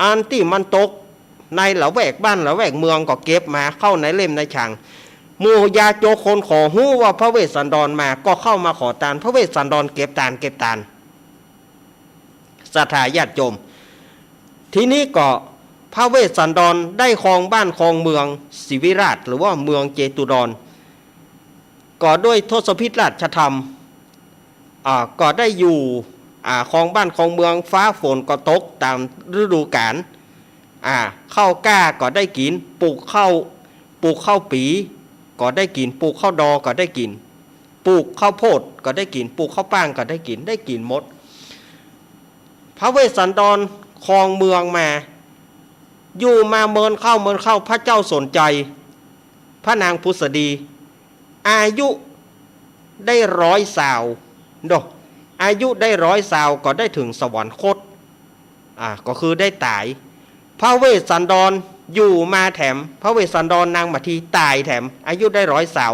อันที่มันตกในละแวกบ้านละแวกเมืองก็เก็บมาเข้าในเล่มในฉางหมู่ยาโจคนขอฮู้ว่าพระเวสสันดรมาก็เข้ามาขอตานพระเวสสันดรเก็บตานศรัทธาญาติโยมทีนี้ก็พระเวสสันดรได้ครองบ้านครองเมืองศิวิราชหรือว่าเมืองเจตุดรก็ด้วยทศพิธราชธรรมก็ได้อยู่ครองบ้านครองเมืองฟ้าฝนก็ตกตามฤดูกาลข้าวกล้าก็ได้กินปลูกข้าวปีก็ได้กินปลูกข้าวดอก็ได้กินปลูกข้าวโพดก็ได้กินปลูกข้าวป้างก็ได้กินหมดพระเวสสันดรครองเมืองมาอยู่มาเมินเข้าพระเจ้าสนใจพระนางพุษดีอายุได้100 สาวอายุได้100 สาวก็ได้ถึงสวรรคตก็คือได้ตายพระเวสสันดรอยู่มาแถมพระเวสสันดรนางมัทีตายแถมอายุได้100 สาว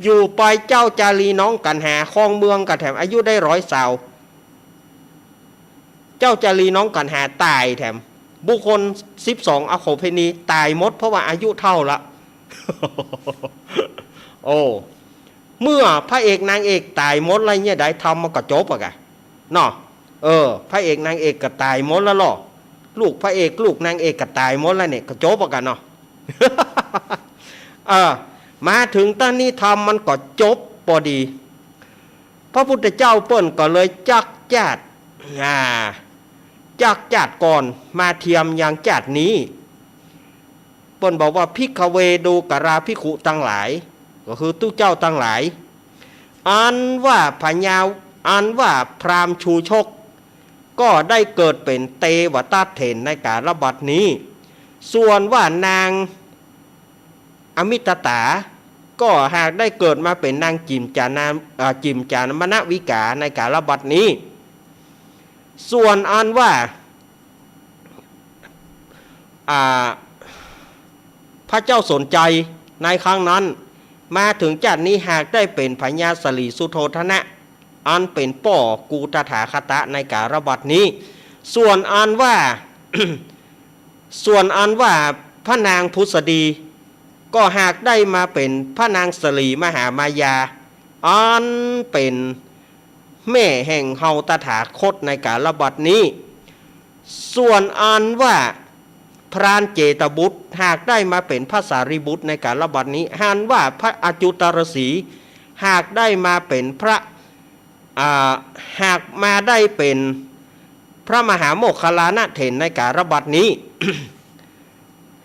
อยู่ไปเจ้าจารีน้องกันหาครองเมืองกันแถมอายุได้100 สาวเจ้าจารีน้องกันหาตายแถมบุคคล12อโคเพนีตายหมดเพราะว่าอายุเท่าละ โอ้เมื่อพระเอกนางเอกตายหมดอะไรเนี่ยได้ทำมาก็จบอะกะเนาะพระเอกนางเอกก็ตายหมดแล้วหรอลูกพระเอกลูกนางเอกก็ตายหมดแล้วเนี่ยก็จบอะกันเนาะ มาถึงตอนนี้ทำมันก็จบพอดีพระพุทธเจ้าเปิ้นก็เลยจักจัดก่อนมาเทียมอย่างจัดนี้เปิ้นบอกว่าภิกขเวดูกราภิกขุทั้งหลาย ก็คือตู้เจ้าตั้งหลายอันว่าพญาอันว่าพราหมณ์ชูชกก็ได้เกิดเป็นเตวตาเถนในกาลบัดนี้ส่วนว่านางอมิตตาก็หากได้เกิดมาเป็นนางจิมจานมณวิกาในกาลบัดนี้ส่วนอันว่าพระเจ้าสนใจในครั้งนั้นมาถึงจัดนี้หากได้เป็นพญาสลีสุโธทนะอันเป็นป่อกูตถาคตในกาลบัดนี้ส่วนอันว่า ส่วนอันว่าพระนางพุทธดีก็หากได้มาเป็นพระนางสลีมหามายาอันเป็นแม่แห่งเฮาตถาคตในกาลบัดนี้ส่วนอันว่าพรานเจตบุตรหากได้มาเป็นพระสารีบุตรในกาลบัดนี้หันว่าพระอจุตรสีหากได้มาเป็นพระหากมาได้เป็นพระมหาโมคคัลลานะเถรในกาลบัดนี้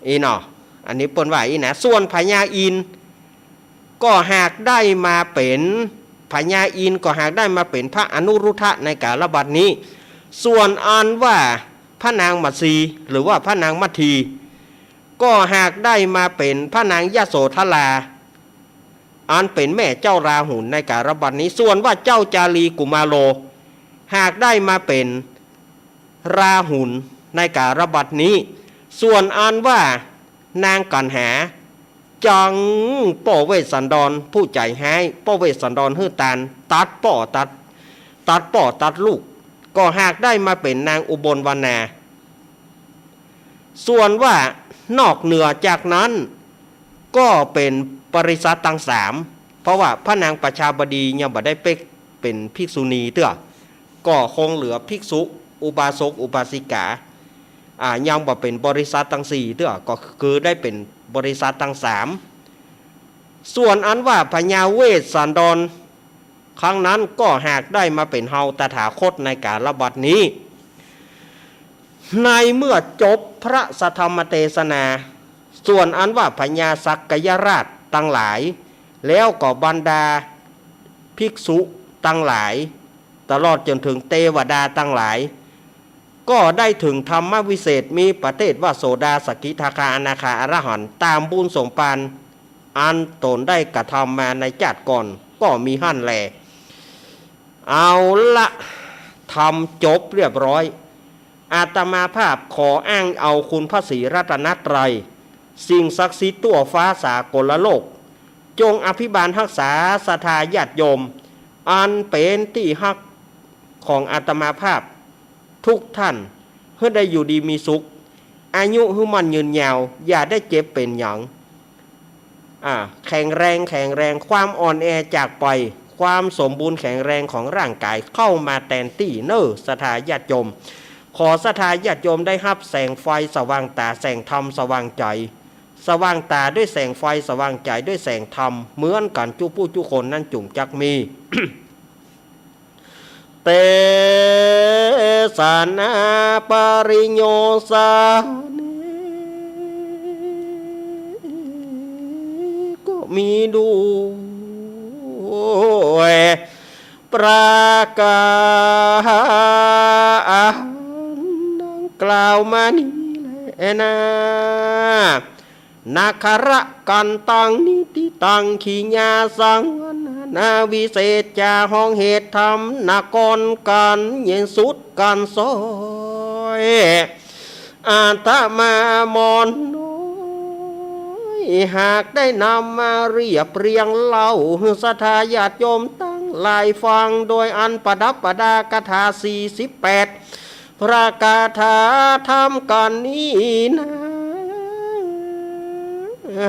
อีเนาะอันนี้เปิ้นว่าอีนะส่วนพญาอินก็หากได้มาเป็นพญาอินก็หากได้มาเป็นพระอนุรุทธะในกาลบัดนี้ส่วนอันว่าพระนางมัตสีหรือว่าพระนางมัททีก็หากได้มาเป็นพระนางยโสธราอันเป็นแม่เจ้าราหุลในกาลบัดนี้ส่วนว่าเจ้าจารีกุมาโลหากได้มาเป็นราหุลในกาลบัดนี้ส่วนอันว่านางกันหาจังป่อเวสสันดรผู้ใจหายป่อเวสสันดรฮื้อตานตัดป่อตัดลูกก็หากได้มาเป็นนางอุบลวรรณาส่วนว่านอกเหนือจากนั้นก็เป็นปริษัทตั้งสามเพราะว่าพระนางประชาบดียังบ่ได้เป็นภิกษุณีเตื้อก็คงเหลือภิกษุอุบาสกอุบาสิกายังบ่เป็นบริษัทตั้งสี่เตื้อก็คือได้เป็นบริษัทตั้งสามส่วนอันว่าพญาเวสสันดรครั้งนั้นก็หากได้มาเป็นเฮาตถาคตในกาลบัดนี้ในเมื่อจบพระสัทธรรมเทศนาส่วนอันว่าพญาสักกยราชตั้งหลายแล้วก็บรรดาภิกษุตั้งหลายตลอดจนถึงเทวดาตั้งหลายก็ได้ถึงธรรมวิเศษมีประเทศว่าโสดาสกิทาคาอนาคาอรหันต์ตามบุญสมปานอันตนได้กระทำมาในจัดก่อนก็มีหั่นแลเอาละทำจบเรียบร้อยอาตมาภาพขออ้างเอาคุณพระศรีรัตนตรัยสิ่งศักดิ์สิทธิ์ทั่วฟ้าสากลโลกจงอภิบาลรักษาศรัทธาญาติโยมอันเป็นที่ฮักของอาตมาภาพทุกท่านเพื่อได้อยู่ดีมีสุขอายุให้มันยืนยาวอย่าได้เจ็บเป็นหยังแข็งแรงความอ่อนแอจากไปความสมบูรณ์แข็งแรงของร่างกายเข้ามาแทนที่ศรัทธาญาติโยมขอศรัทธาญาติโยมได้รับแสงไฟสว่างตาแสงธรรมสว่างใจสว่างตาด้วยแสงไฟสว่างใจด้วยแสงธรรมเหมือนกันจุผู้จุคนนั้นจุ่มจักมี เตสานาปริโยสานีก็มีด้วยประกาศดังกล่าวมานี้แลนะนาคระกันตังนิติตังขีญาสังนาวิเศษจาห้องเหตุธรรมนากรกันเย็นสุดกันซอยอาตมามอนน้อยหากได้นำมาเรียบเรียงเล่าศรัทธาญาติโยมตั้งหลายฟังโดยอันประดับประดากถา48พระคาถาทำกันนี้นะ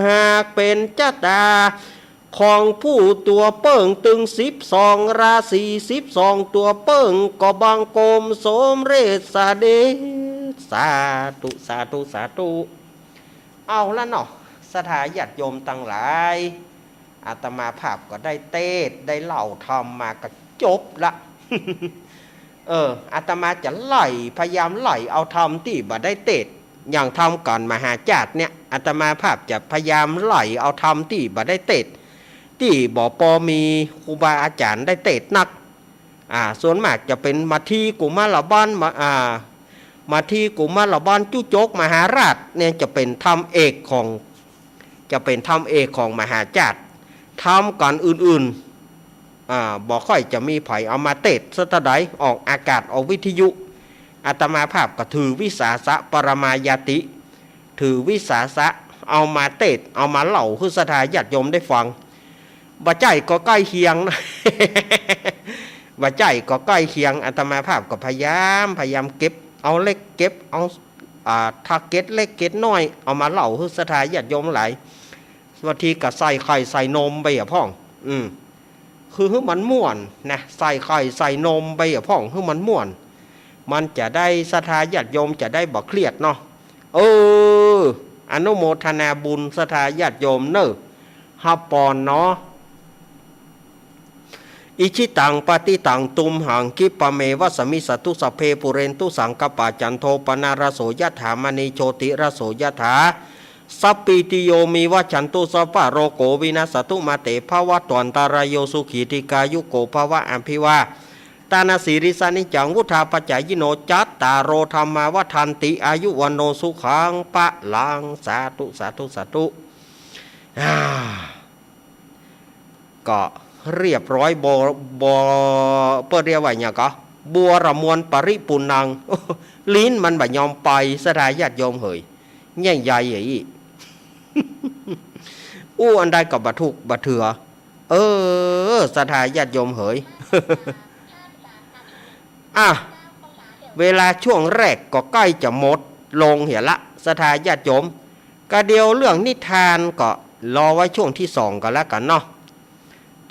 หากเป็นจ้าตาของผู้ตัวเปิ้งตึง12ราศี12ตัวเปิ้งก็บังโกมสมเรศสาเดสาธุสาธุสาธุเอาละเนาะศรัทธาญาติโยมตั้งหลายอาตมาภาพก็ได้เทศได้เล่าธรรมมาก็จบละ อาตมาจะพยายามไล่เอาธรรมที่บ่ได้เทศอย่างทำก่อนมหาจารย์เนี่ยอาตมาภาพจะพยายามไล่เอาธรรมที่บ่ได้เทศ ที่บ่ปอมีครูบาอาจารย์ได้เตะนักส่วนมากจะเป็นมาที่กุมารบ้านมาที่กุมารบ้านจุโจกมหาราชเนี่ยจะเป็นธรรมเอกของมหาจารย์ทำก่อนอื่นๆบ่ค่อยจะมีไผเอามาเตะสตไดออกอากาศออกวิทยุอาตมาภาพก็ถือวิสาสะปรมายาติถือวิสาสะเอามาเตะเอามาเล่าคือสถาญาติโยมได้ฟังบ่ใจก็ใกล้เคียงนะ บ่ใจก็ใกล้เคียงอาตมาภาพก็พยายามเก็บเอาเล็กเก็บเอาทาเก็ตเล็กเก็ตน้อยเอามาเล่าคือสถาญาติโยมหลายบางทีก็ใส่ไข่ใส่นมไปพ่องคือให้มันม่วนนะใส่ไข่ใส่นมไปพ่องให้มันม่วนมันจะได้ศรัทธาญาติโยมจะได้บ่เครียดเนาะอนุโมทนาบุญศรัทธาญาติโยมเนอะฮับปอนเนาะอิชิตังปฏิตังตุมหังคิปะเมวะสมิสตุสเพปุเรนตุสังกปะจันโทปนารโสยถามณีโชติรโสยถาสัพปิติโยมีวัชันตุสัพพะโรโกวินาสตุมาเตภวะตวันตารโยสุขีติกายุโกภวะอัมพิวาตานาสีริสานิจังวุธาปัจจายโนจัตตาโรธรรมาวัฏันติอายุวันโนสุขังปะลังสาธุสาธุสาธุก็เรียบร้อยบเปิดเรียกว่าอย่างก็บัวระมวลปริปุนังลิ้นมันบ่ยอมไปสถาญาติโยมเหยใหญ่ๆอย่างนี้อันใดกับบะทุกบะเถือสถาญาติโยมเหย เวลาช่วงแรกก็ใกล้จะหมดลงเหี่ยละศรัทธาญาติโยมก็เดียวเรื่องนิทานก็รอไว้ช่วงที่2ก็แล้วกันเนาะ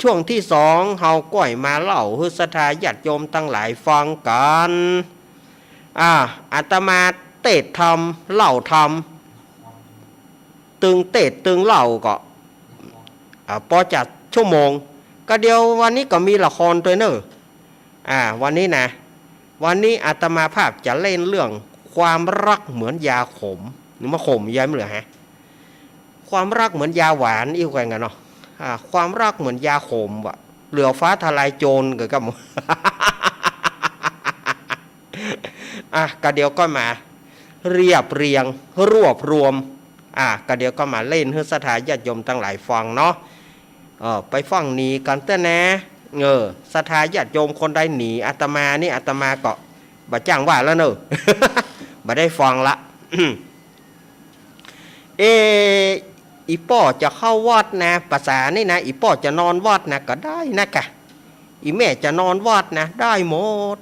ช่วงที่2เฮาก้อยมาเล่าให้ศรัทธาญาติโยมตั้งหลายฟังกันอาตมาเตศธรรมเล่าธรรมตึงเตศตึงเล่าก็พอจัดชั่วโมงก็เดียววันนี้ก็มีละครตัวเนอะวันนี้นะวันนี้อาตมาภาพจะเล่นเรื่องความรักเหมือนยาขมหรือมาขมยาไม่เหลือฮะความรักเหมือนยาหวานอีกไงกันเนาะความรักเหมือนยาขมวะเหลือฟ้าทลายโจรกับกันก็เดี๋ยวก็มาเรียบเรียงรวบรวมก็เดี๋ยวก็มาเล่นให้ศรัทธาญาติโยมตั้งหลายฟังเนาะไปฟังนี้กันเต้นะศรัทธาญาติโยมคนใดหนีอาตมานี่อาตมาก็บ่จ้างว่าแล้วเนอะ บ่ได้ฟังละอีป้อจะเข้าวัดนะภาษานี่นะอีป้อจะนอนวัดนะก็ได้นะกะอีแม่จะนอนวัดนะได้หมด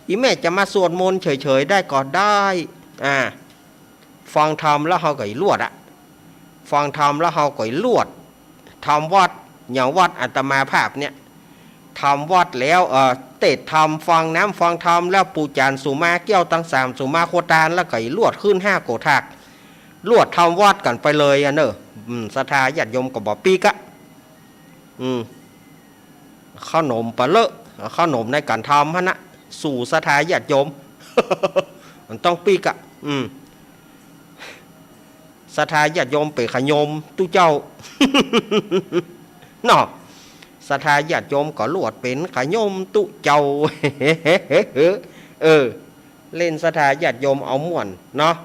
อีแม่จะมาสวดมนต์เฉยๆได้ก็ได้ฟังธรรมแล้วเฮาก็ลวดฟังธรรมแล้วเฮาก็ลวดทำวัดอย่างวัดอาตมาภาพเนี่ยทำวัดแล้วเตะทำฟังน้ำฟังธรรมแล้วปูจานสุมาเกี้ยวตั้ง3สุมาโคตานแล้วก็ลวดขึ้น5โกทักลวดทำวัดกันไปเลยเนอะศรัทธาญาติโยมก็บ่ปีกะขนมปะเลอะขนมในการทำฮะนะสู่ศรัทธาญาติโยม มันต้องปีกะศรัทธาญาติโยมไปขยมตู้เจ้า เนาะศรัทธาญาติโยมก็ลวดเป็นขยมตู้เจ้า เล่นศรัทธาญาติโยมเอาม่วนเนาะ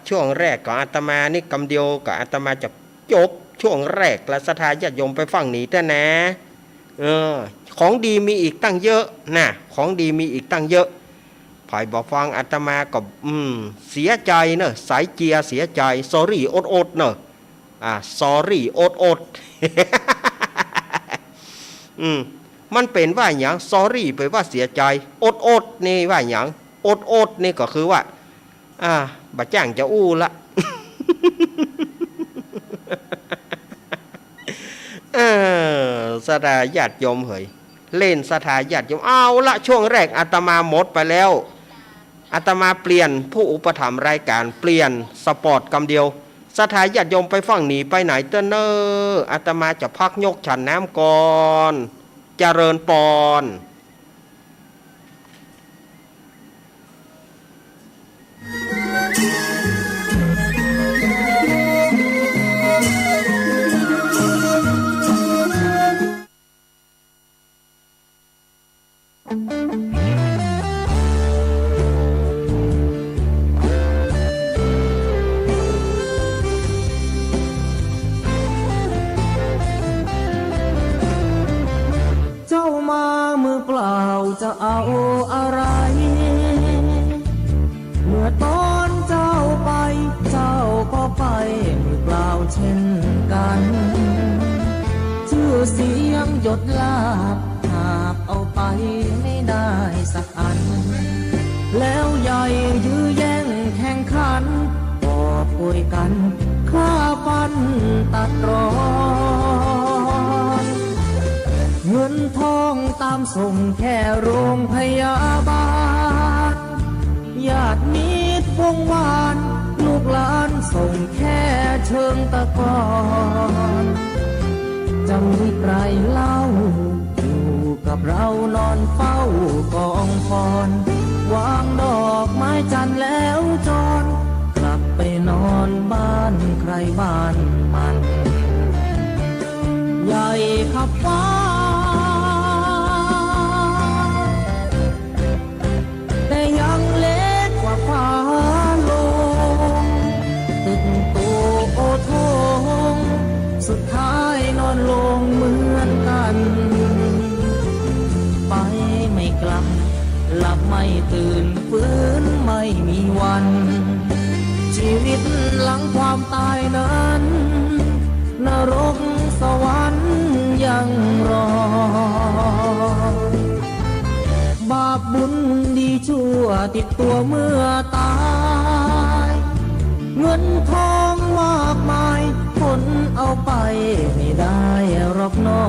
ช่วงแรกของอาตมานี่กำเดียวกับอาตมาจะจบช่วงแรกและศรัทธาญาติโยมไปฟังนี้แต่นะของดีมีอีกตั้งเยอะนะของดีมีอีกตั้งเยอะไผ่บอกฟังอาตมาก็เสียใจเนอะสายเจียเสียใจ sorry อดเนอะsorry อด มันเป็นว่าอย่าง sorry ไปว่าเสียใจอดนี่ว่าอย่างอดนี่ก็คือว่าบ่จ้างจะอู้ละ ศรัทธาญาติโยมเหยเล่นศรัทธาญาติโยมเอาละช่วงแรกอาตมาหมดไปแล้วอาตมาเปลี่ยนผู้อุปถัมภ์รายการเปลี่ยนสปอร์ตกำเดียวศรัทธาญาติโยมไปฟังหนีไปไหนเต้นเนออาตมาจะพักยกฉันน้ำก่อนเจริญปอน เจ้ามามือเปล่าจะเอาอะไรเมื่อตอนเจ้าไปเจ้าก็ไปมือเปล่าเช่นกันชื่อเสียงหยดลาบหากเอาไปไม่ได้สักอันแล้วใหญ่ยื้อแย่งแข่งขันก็ป่วยกันฆ่าฟันตัดรอนเงินทองตามส่งแค่โรงพยาบาลญาติมิตรวงวานลูกหลานส่งแค่เชิงตะกอนจะมีใครเล่าอยู่กับเรานอนเฝ้ากองฟอนวางดอกไม้จันทร์แล้วจรกลับไปนอนบ้านใครบ้านมันใหญ่ขับฟ้าแต่ยังเล็กกว่าฟ้าลงตึกโตโอทงสุดท้ายนอนลงเหมือนกันไปไม่กลับหลับไม่ตื่นฟื้นไม่มีวันชีวิตหลังความตายนั้นนรกสวรรค์ยังรอบาปบุญดีชั่วติดตัวเมื่อตายเงินทองมากมายคนเอาไปไม่ได้หรอกน้อ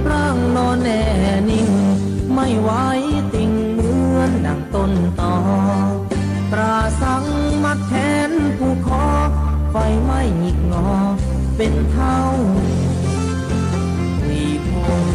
ร่างนอนแน่นิ่งไม่ไหวติ่งเหมือนดังต้นตอตราสังมัดแขนผู้คอไฟไม่หงิกงอเป็นเท่ารีพง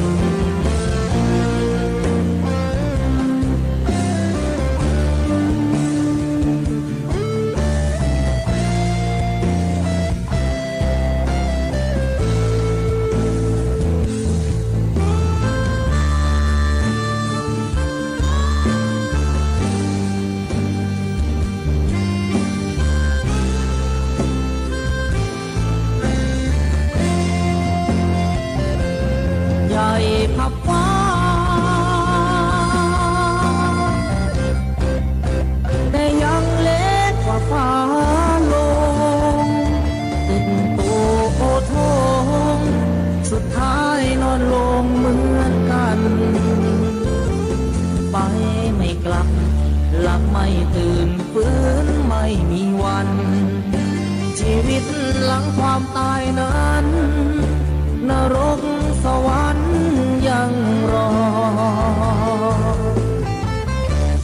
พับฟ้าแต่ยังเล็กกว่าฟ้าลงตึกโตโอทงสุดท้ายนอนลงเหมือนกันไปไม่กลับหลับไม่ตื่นฟื้นไม่มีวันชีวิตหลังความตายนั้นนรกสวรรค์ยังรอ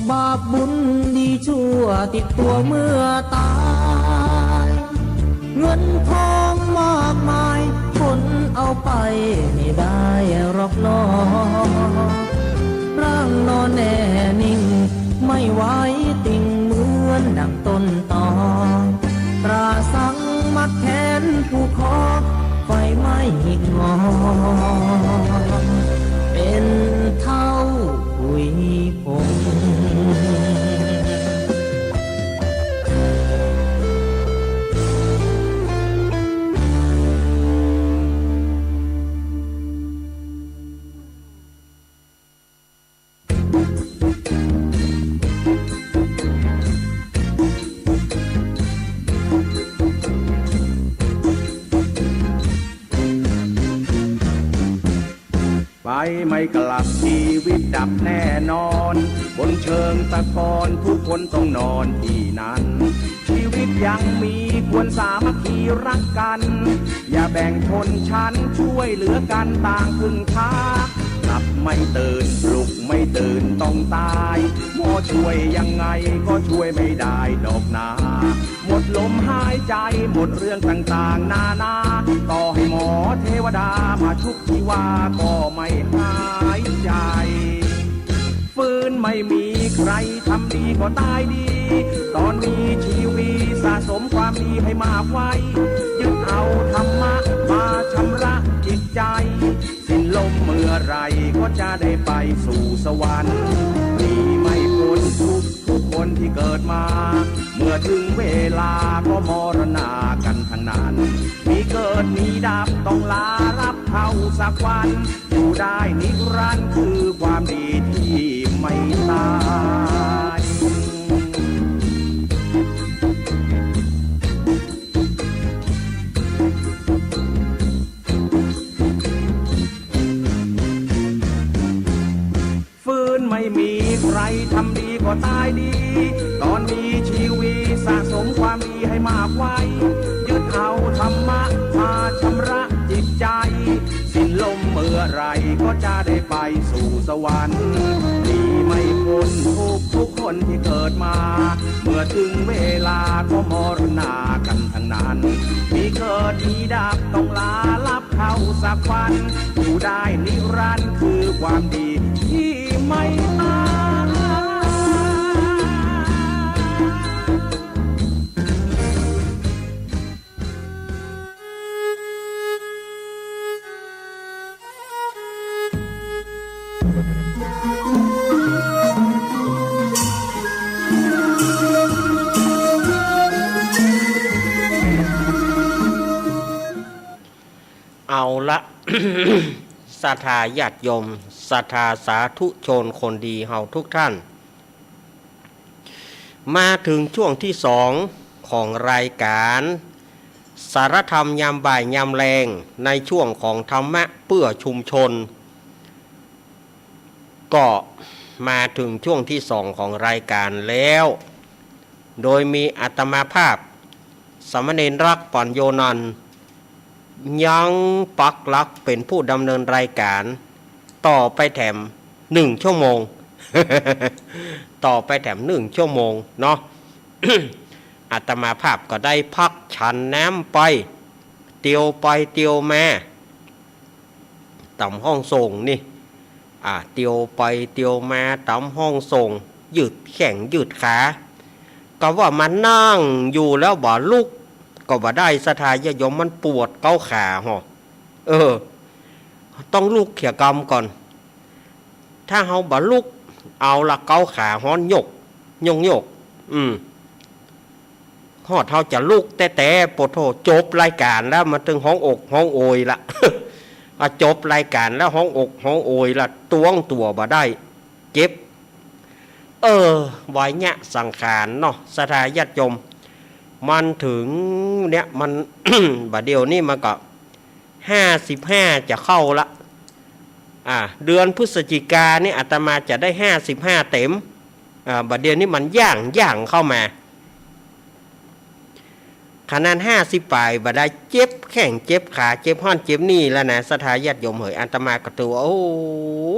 บาปบุญดีชั่วติดตัวเมื่อตายเงินทองมากมายคนเอาไปไม่ได้หรอกน้อร่างนอนแน่นิ่งไม่ไหวติ่งเหมือนดังต้นตอตราสังมัดแขนผู้คอไฟไม่หิกงอเป็นเท่าหุยผง ไปไม่กลับชีวิตดับแน่นอนบนเชิงตะกอนทุกคนต้องนอนที่นั้นชีวิตยังมีควรสามัคคีรักกันอย่าแบ่งชนชั้นช่วยเหลือกันต่างพึ่งพาหลับไม่ตื่นปลุกไม่ตื่นต้องตายหมอช่วยยังไงก็ช่วยไม่ได้ดอกนาหมดลมหายใจหมดเรื่องต่างๆนานาต่อให้หมอเทวดามาชุบชีวาก็ไม่หายใจฟื้นไม่มีใครทำดีก็ตายดีตอนมีชีวิตสะสมความดีให้มากไว้ยึดเอาธรรมะมาชำระ จิตใจสิ้นลมเมื่อไรก็จะได้ไปสู่สวรรค์มีไม่พ้นทุกคนที่เกิดมาเมื่อถึงเวลาก็มรณากันทั้งนั้นมีเกิดมีดับต้องลารับเข้าสักวันอยู่ได้นิรันดร์คือความดีที่ไม่ตายฟื้นไม่มีใครทำดีก็ตายดีตอนมีชีวิตสะสมความดีให้มากไว้ยึดเอาธรรมะมาชำระจิตใจสิ้นลมเมื่อไรก็จะได้ไปสู่สวรรค์มีไม่พ้นทุกคนที่เกิดมาเมื่อถึงเวลาก็มรณากันทั้งนั้นมีเกิดมีดับต้องลาลับเข้าสักวันอยู่ได้นิรันดร์คือความดีที่ไม่ตายเอาละ ศรัทธาญาติโยมศรัทธาสาธุชนคนดีเฮาทุกท่านมาถึงช่วงที่สองของรายการสารธรรมยามบ่ายยามแรงในช่วงของธรรมะเพื่อชุมชนก็มาถึงช่วงที่สองของรายการแล้วโดยมีอาตมาภาพสามเณรรักปัญโยนันท์ยังปักหลักเป็นผู้ดำเนินรายการต่อไปแถม1 ชั่วโมง ต่อไปแถม1 ชั่วโมงเนาะ อาตมาภาพก็ได้พักฉันน้ำไปเตียวไปเตียวมาต่ำห้องส่งนี่เตียวไปเตียวมาต่ำห้องส่งยืดแข้งยืดขาก็ว่ามันนั่งอยู่แล้วบ่ลุกก็บ่ได้ศรัทธาญาติโยมมันปวดเกาขาหอต้องลุกเขี่ยกรรมก่อนถ้าเฮาบ่ลุกเอาละเกาขาฮ้อนยกฮอดเฮาจะลุกแต่ปวดโทจบรายการแล้วมันถึงห้องอกห้องโอยละ จบรายการแล้วห้องอกห้องโอยละตวงตัวบ่ได้เจ็บไว้เนี่ยสังขารเนาะศรัทธาญาติโยมมันถึงเนี่ยมัน บัดเดียวนี่มันก็55จะเข้าละเดือนพฤศจิกานี่อาตมาจะได้55เต็มบัดเดียวนี่มันย่างเข้ามาขนาด50ปลายบัดได้เจ็บแข้งเจ็บขาเจ็บห้อนเจ็บนี่แล้วนะศรัทธาญาติโยมเฮยอาตมาก็ตัวโอ้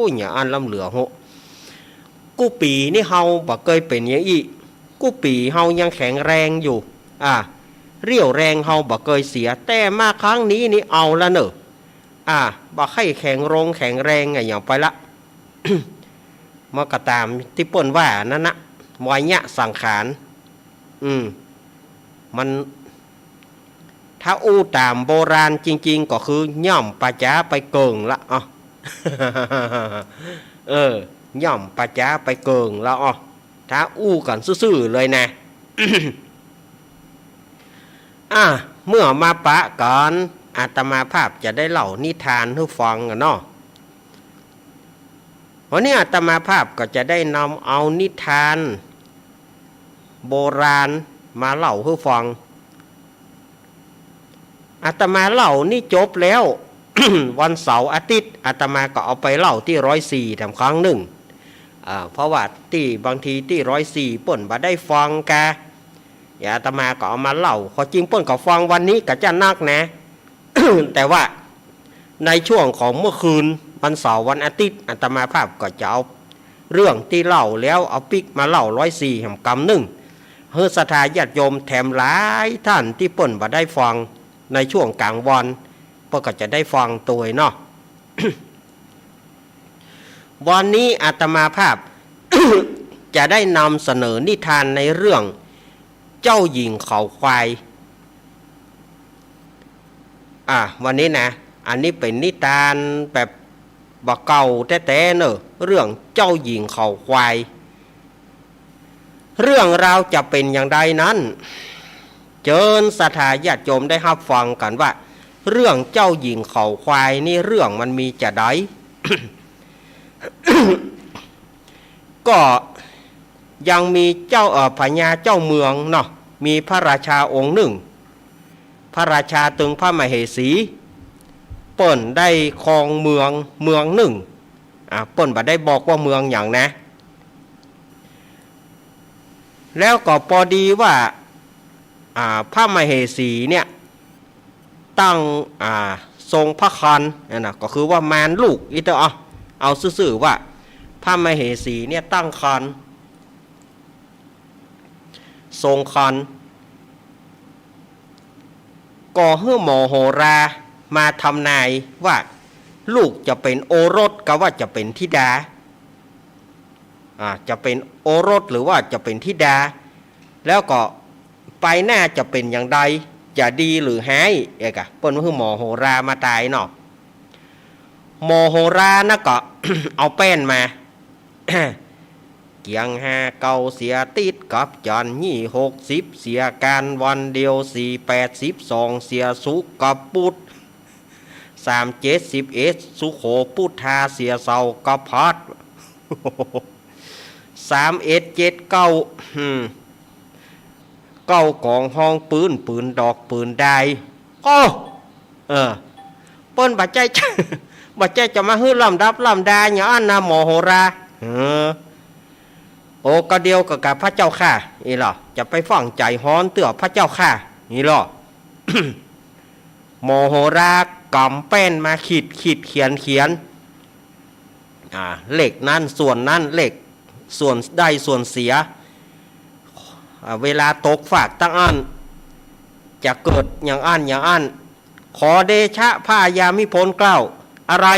ยอย่าอันล้ำเหลือโหกูปีนี่เฮาบ่เคยเป็นอย่างอีกูปีเฮายังแข็งแรงอยู่เรี่ยวแรงเฮาบ่เคยเสียแต่มาครั้งนี้นี่เอาละเนอะบ่ให้แข็งแรงไงอย่างไปละ มาก็ตามที่เปิ้นว่านั่นนะวายะสังขารมันถ้าอู้ตามโบราณจริงๆก็คือย่อมปะจ้าไปเกิงละย่อมปะจ้าไปเกิงแล้วถ้าอู้กันซื่อๆเลยนะ เมื่อมาปะก่อนอาตมาภาพจะได้เล่านิทานให้ฟังกันเนาะวันนี้อาตมาภาพก็จะได้นำเอานิทานโบราณมาเล่าให้ฟังอาตมาเล่านี่จบแล้ว วันเสาร์อาทิตย์อาตมาก็เอาไปเล่าที่104ทำครั้งหนึ่งเพราะว่าที่บางทีที่104เปิ้นบ่ได้ฟังกะอาตมาก็เอามาเล่าขอจริงเปิ้นก็ฟังวันนี้ก็จะนักนะ แต่ว่าในช่วงของเมื่อคืนวันเสาร์วันอาทิตย์อาตมาภาพก็จะเอาเรื่องที่เล่าแล้วเอาปิกมาเล่า104แห่งกำหนึ่งเฮือศรัทธาญาติโยมแถมหลายท่านที่เปิ้นบ่ได้ฟังในช่วงกลางวันเปิ้นก็จะได้ฟังตัวเนาะ วันนี้อาตมาภาพ จะได้นำเสนอนิทานในเรื่องเจ้าหญิงเขาควายวันนี้นะ อันนี้เป็นนิทานแบบบ่เก่าแต่เนอะเรื่องเจ้าหญิงเขาควายเรื่องราวจะเป็นอย่างใดนั้นเชิญศรัทธาญาติโยมได้รับฟังกันว่าเรื่องเจ้าหญิงเขาควายนี่เรื่องมันมีจะใด ก็ยังมีเจ้าพญาเจ้าเมืองเนาะมีพระราชาองค์หนึ่งพระราชาตึงพระมเหสีเปิ้นได้ครองเมืองหนึ่งเปิ้นบ่ได้บอกว่าเมืองอย่างนะแล้วก็พอดีว่าพระมเหสีเนี่ยตั้งทรงพระคันนะก็คือว่ามารลูกอีเตอเอาซื่อๆว่าพระมเหสีเนี่ยตั้งคันทรงคันก่อให้หมอโหรามาทำนายว่าลูกจะเป็นโอรสกับว่าจะเป็นธิดาจะเป็นโอรสหรือว่าจะเป็นธิดาแล้วก็ไปหน้าจะเป็นอย่างใดจะดีหรือหายเอกเปิ้นคือหมอโหรามาตายเนาะหมอโหรานะก็ เอาแป้นมา เกียง5 9เสียติดกับจันยี่60เสียการวันเดียว4 82เสียสุกกับปุด3 71สุโขพุทธาเสียเสากับพัด31 79เก้ากองห้องปืนดอกปืนได้โอ้เปิ้นบัดใจ บัดใจจะมาฮื้อลำดับลำดาอย่างอันนะหมอโหราโอ้ก็เดียวกับพระเจ้าข้าอีหรอจะไปฟังใจฮ้อนเตือพระเจ้าข้าอีหรอ หมอโหรากำแป้นมาขีดเขียนเหล็กนั่นส่วนนั่นเหล็กส่วนได้ส่วนเสียเวลาตกฝากตั้งอันจะเกิดอย่างอันขอเดชะพระยามิพลเกล้าอะไร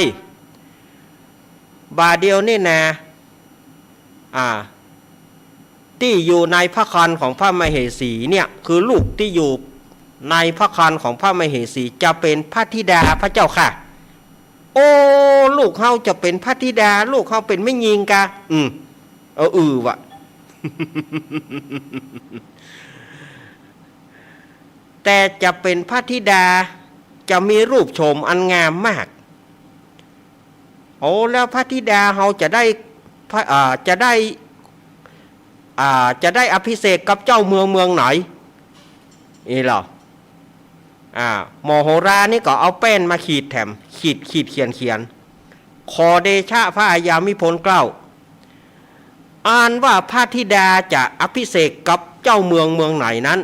บาเดียวนี่นะที่อยู่ในพระคันของพระมเหสีเนี่ยคือลูกที่อยู่ในพระคันของพระมเหสีจะเป็นพระธิดาพระเจ้าค่ะโอ้ลูกเขาจะเป็นพระธิดาลูกเขาเป็นไม่ยิงกะวะ แต่จะเป็นพระธิดาจะมีรูปโฉมอันงามมากโอ้แล้วพระธิดาเขาจะได้อภิเษกกับเจ้าเมืองไหนนี่หรอหมอโหรานี่ก็เอาแป้นมาขีดแถมขีดเขียนขอเดชะพระยามิพลเกล้าอ่านว่าพระธิดาจะอภิเษกกับเจ้าเมืองไหนนั้น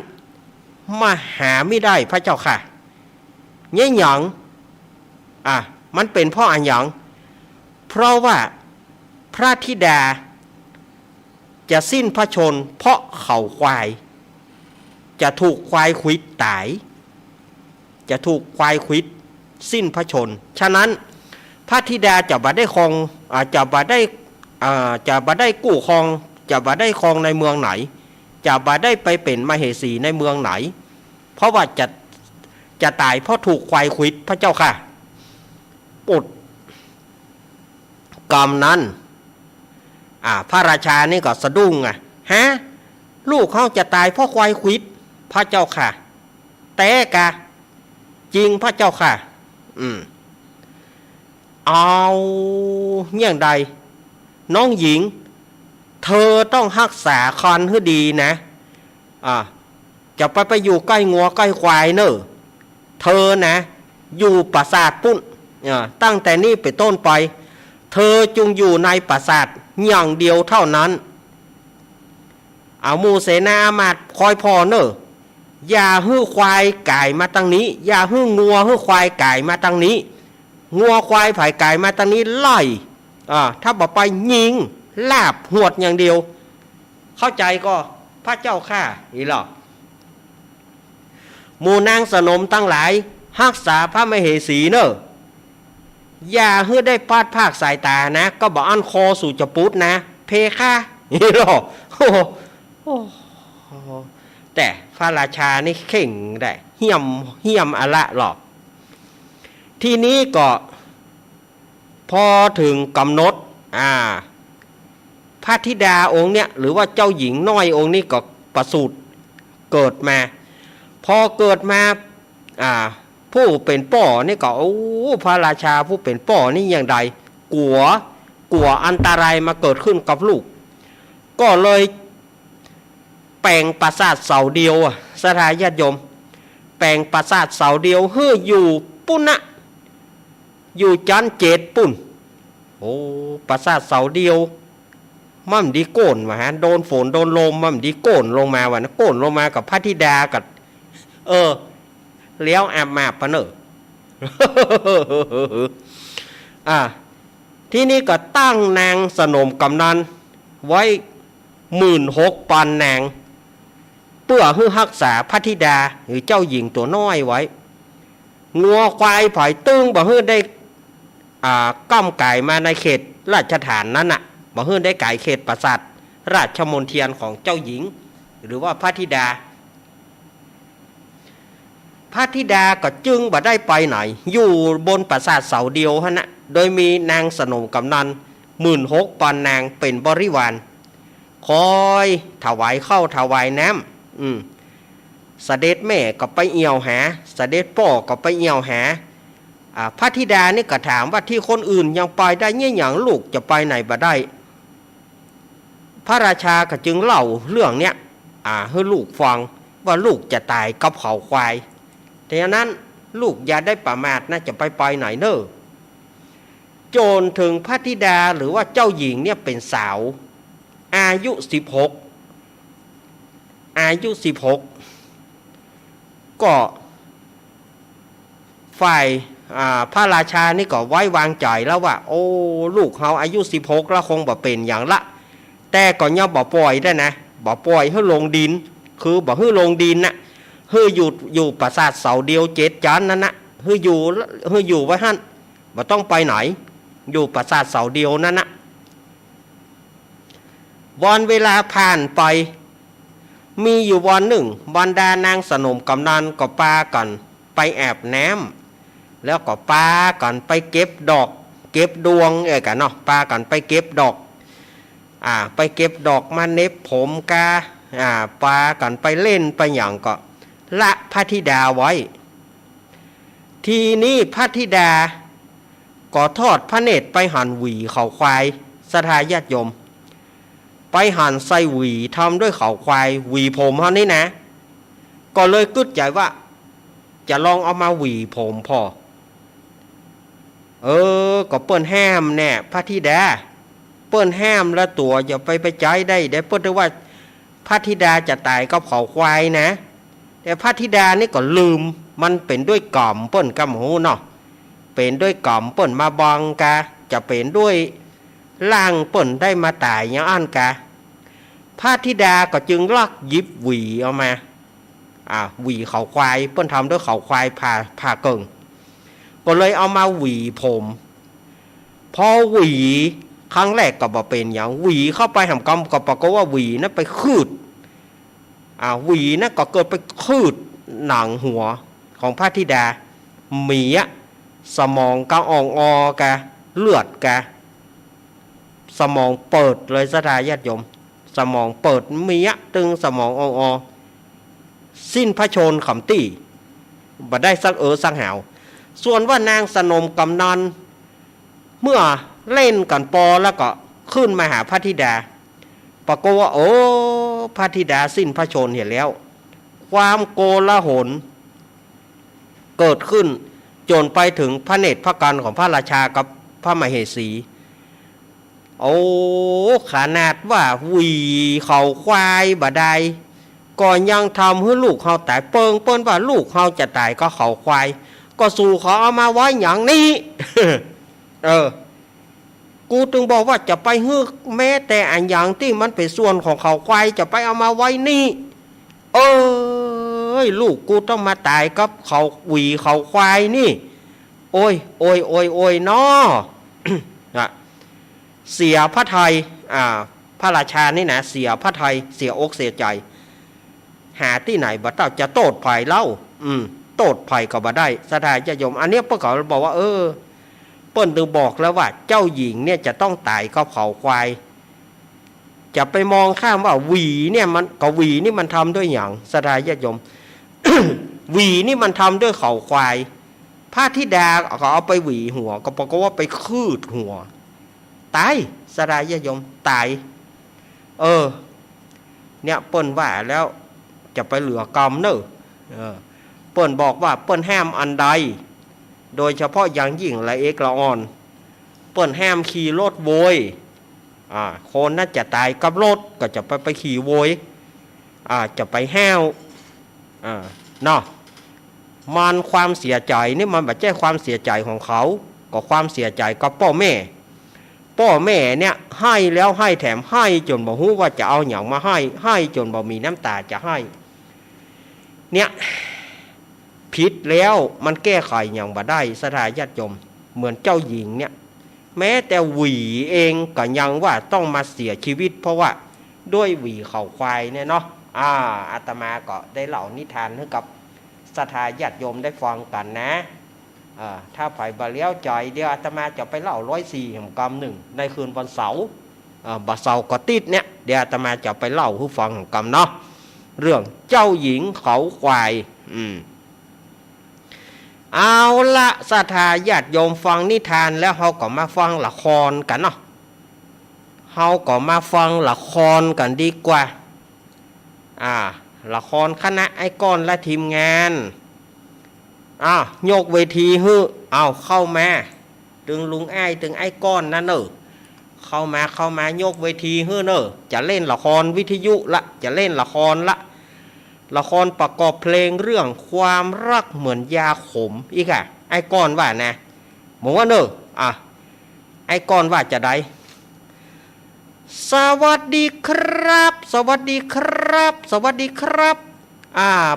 มาหาไม่ได้พระเจ้าค่ะเนี่ยหยังมันเป็นเพราะอันหยังเพราะว่าพระธิดาจะสิ้นพระชนเพราะเขาควายจะถูกควายควิดตายจะถูกควายควิดสิ้นพระชนฉะนั้นพระธิดาจะบ่ได้ครองจะบ่ได้กู้ครองจะบ่ได้ครองในเมืองไหนจะบ่ได้ไปเป็นมเหสีในเมืองไหนเพราะว่าจะตายเพราะถูกควายควิดพระเจ้าค่ะปุดกรรมนั้นพระราชานี่ก็สะดุ้งลูกเขาจะตายเพราะควายควิดพระเจ้าค่ะแต่กะจริงพระเจ้าค่ะเอาอย่างใดน้องหญิงเธอต้องรักษาคันให้ดีนะจะไปอยู่ใกล้งัวใกล้ควายเนอะเธอนะอยู่ปราสาทปุ้นตั้งแต่นี้ไปต้นไปเธอจงอยู่ในปราสาทอย่างเดียวเท่านั้นเอามูเสนาอามาตย์คอยพอเนอะอย่าฮื้อควายไก่มาตั้งนี้อย่าฮื้องัวฮื้อควายไก่มาตั้งนี้งัวควายไผ่ไก่มาตั้งนี้ไล่ถ้าบอกไปยิงลาบหวดอย่างเดียวเข้าใจก็พระเจ้าข้าอีหรอหมู่นางสนมตั้งหลายรักษาพระมเหสีเนอะอย่าให้ได้พลาดภาคสายตานะก็บอกอันคอสู่จะปุดนะเพค่ะนี่หรอแต่พระราชานี่เข่งได้เหี้ยมอะละหรอกท ทีนี้ก็พอถึงกำหนดพระธิดาองค์เนี่ยหรือว่าเจ้าหญิงน้อยองค์นี้ก็ประสูติเกิดมาพอเกิดมาผู้เป็นป่อนี่ก็พระราชาผู้เป็นป่อนี่อย่างใดกลัวอันตรายมาเกิดขึ้นกับลูกก็เลยแปลงปราสาทเสาเดียวสถาญาติโยมแปลงปราสาทเสาเดียวเฮ้ยอยู่ปุ่นนะอยู่จันเจ็ดปุ่นปราสาทเสาเดียวมั่มดีโกนมาฮะโดนฝนโดนลมมั่มดีโกนลงมาวะนะโกนลงมากับพระธิดากับเลี้ยวอาบมาปะเนอที่นี่ก็ตั้งนางสนมกำนันไว้16,000นางเพื่อให้รักษาพระธิดาหรือเจ้าหญิงตัวน้อยไว้งัวควายผายตึงบ่ให้ได้ก้ำไก่มาในเขตราชฐานนั้นน่ะบ่ให้ได้ไก่เขตปราสาทราชมณฑลของเจ้าหญิงหรือว่าพระธิดาพระธิดาก็จึงบ่ได้ไปไหนอยู่บนปราสาทเสาเดียวฮะนะโดยมีนางสนมกำนัน16,000นางเป็นบริวารคอยถวายข้าวถวายน้ำเสด็จแม่ก็ไปเอี่ยวหาเสด็จพ่อก็ไปเอี่ยวหาพระธิดานี่ก็ถามว่าที่คนอื่นยังไปได้เนี่ยอย่างลูกจะไปไหนบ่ได้พระราชาก็จึงเล่าเรื่องเนี้ยให้ลูกฟังว่าลูกจะตายกับเขาควายแต่นั้นลูกอย่าได้ประมาทนะจะไปไหนเนอะจนถึงพระธิดาหรือว่าเจ้าหญิงเนี่ยเป็นสาวอายุ16ก็ฝ่ายพระราชานี่ก็ไว้วางใจแล้วว่าโอ้ลูกเขาอายุ16แล้วคงบ่เป็นอย่างละแต่ก็ยังบ่ปล่อยได้นะบ่ปล่อยให้ลงดินคือบ่ให้ลงดินนะให้อยู่ปราสาทเสาเดียว7 จันนั่นนะให้อยู่ไว้หั่นบ่ต้องไปไหนอยู่ปราสาทเสาเดียวนั่นนะวันเวลาผ่านไปมีอยู่วันหนึ่งบรรดานางสนมกำนันก็พากันไปแอบน้ำแล้วก็พากันไปเก็บดอกเก็บดวงกันเนาะพากันไปเก็บดอกไปเก็บดอกมาเน็บผมกาพากันไปเล่นไปอย่างก็ละพระธิดาไว้ทีนี้พระธิดาก็ทอดพระเนตรไปหันหวีเขาควายสถาญาติโยมไปหั่นใส่หวีทำด้วยเขาควายหวีผมเท่านี้นะก็เลยกึศใจว่าจะลองเอามาหวีผมพอก็เปิ้นห้ามแน่พระธิดาเปิ้นห้ามแล้วตัวอย่าไปใจได้เปิ้นถือว่าพระธิดาจะตายกับเขาควายนะแต่พระธิดานี่ก็ลืมมันเป็นด้วยกล่อมเปิ้นกำหูเนาะเป็นด้วยกล่อมเปิ้นมาบังกะจะเป็นด้วยล่างเปิ้นได้มาตายอย่างอันกะพระธิดาก็จึงลักหยิบหวีเอามาหวีเขาควายเปิ้นทำด้วยเขาควายผ่าเกิ่งก็เลยเอามาหวีผมพอหวีครั้งแรกก็บ่เป็นอย่างหวีเข้าไปหำกำก็ปรากฏว่าหวีนั้นไปคืดหวีนั้นก็เกิดไปคืดหนังหัวของพระธิดามีสมองกะอ่องกะเลือดกะสมองเปิดเลยสถาญาติโยมสมองเปิดมีตึงสมองสิ้นพระชนขำตี้บ่ได้สักสักหาวส่วนว่านางสนมกำนันเมื่อเล่นกันปอแล้วก็ขึ้นมาหาพระธิดาปรากฏว่าพระธิดาสิ้นพระชนเห็นแล้วความโกลาหลเกิดขึ้นจนไปถึงพระเนตรพระกันของพระราชากับพระมเหสีขนาดว่าหวีเขาควายบ่ได้ก่อนยังทำให้ลูกเขาตายเปิ้นว่าลูกเขาจะตายก็เขาควายก็สู่เขาเอามาไว้อย่างนี้กูถึงบอกว่าจะไปฮึกแม้แต่อันอย่างที่มันเป็นส่วนของเขาควายจะไปเอามาไว้นี่ลูกกูต้องมาตายกับเขาหวีเขาควายนี่โอ้ยน้อ เสียพระทัยพระราชานี่นะเสียพระทัยเสียอกเสียใจหาที่ไหนบ่เต้าจะโตดภัยเล่า โตดไผ่ก็บ่ได้สถานญาติโยมอันเนี้ยเปิ้นก็บอกว่าเปิ้นถึงบอกแล้วว่าเจ้าหญิงเนี่ยจะต้องตายก็เผาควายจะไปมองข้ามว่าหวีเนี่ยมันก็หวีนี่มันทำด้วยอย่างสถานญาติโยม หวีนี่มันทำด้วยเขาควายพระธิดาก็เอาไปหวีหัวก็บอกว่าไปคืดหัวตายสถานญาติโยมตายเนี่ยเปิ้นว่าแล้วจะไปเหลือกรรมเนอะเปิ้นบอกว่าเปิ้นห้ามอันใดโดยเฉพาะอย่างยิ่งละเอกละอ่อนเปิ้นห้ามขี่รถโวยคนน่าจะตายกับรถก็จะไปขี่โวยจะไปแห้วเนาะมันความเสียใจนี่มันไม่ใช่ความเสียใจของเขาก็ความเสียใจกับพ่อแม่เนี่ยให้แล้วให้แถมให้จนบ่ฮู้ว่าจะเอาอย่างมาให้จนบ่มีน้ำตาจะให้เนี่ยผิดแล้วมันแก้ไขอย่างบ่ได้สถานญาติโยมเหมือนเจ้าหญิงเนี่ยแม้แต่หวีเองก็ยังว่าต้องมาเสียชีวิตเพราะว่าด้วยหวีเขาควายเนี่ยเนาะอาตมาก็ได้เล่านิทานให้กับสถานญาติโยมได้ฟังกันนะถ้าไผ่บาเลี้ยวใจเดี๋ยวอาตมาจะไปเล่า104แห่งกรรมหนึ่งในคืนวันเสาร์บัดเสาร์ก็ติดเนี่ยเดี๋ยวอาตมาจะไปเล่าให้ฟังแห่งกรรมเนาะเรื่องเจ้าหญิงเขาควายเอาละสถานญาติโยมฟังนิทานแล้วเขาก็มาฟังละครกันเนาะเขาก็มาฟังละครกันดีกว่าละครคณะไอ้ก้อนและทีมงานยกเวทีฮื้อเข้ามาตึงลุงไอ้ตึงไอ้ก้อนนั่นเข้ามายกเวทีฮื้อจะเล่นละครวิทยุละจะเล่นละครประกอบเพลงเรื่องความรักเหมือนยาขมอีกไอ้ก้อนว่านะบอกว่าไอ้ก้อนว่าจะได้สวัสดีครับสวัสดีครับสวัสดีครับ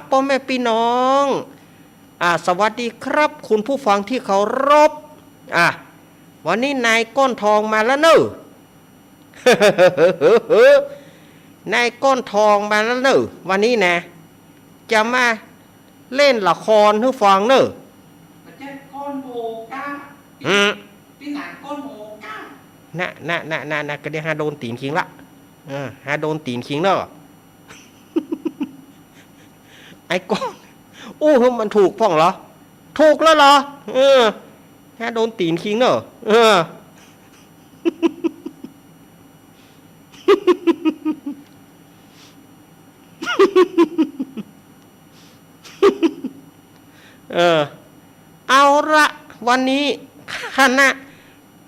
พ่อแม่พี่น้องสวัสดีครับคุณผู้ฟังที่เคารพวันนี้นายก้อนทองมาแล้วเนอะ นายก้อนทองมาแล้วเนอะวันนี้นะจะมาเล่นละครให้ฟังเนอะไม่ใช่ก้อนโมก้าพี่หนาก้อนโมก้าน่ะก็ได้หาโดนตีนคิงละหาโดนตีนคิงเนอะ ไอ้ก้อนมันถูกพ่องเหรอถูกแล้วเหรอหาโดนตีนคิงเนอะเอาละวันนี้คณะ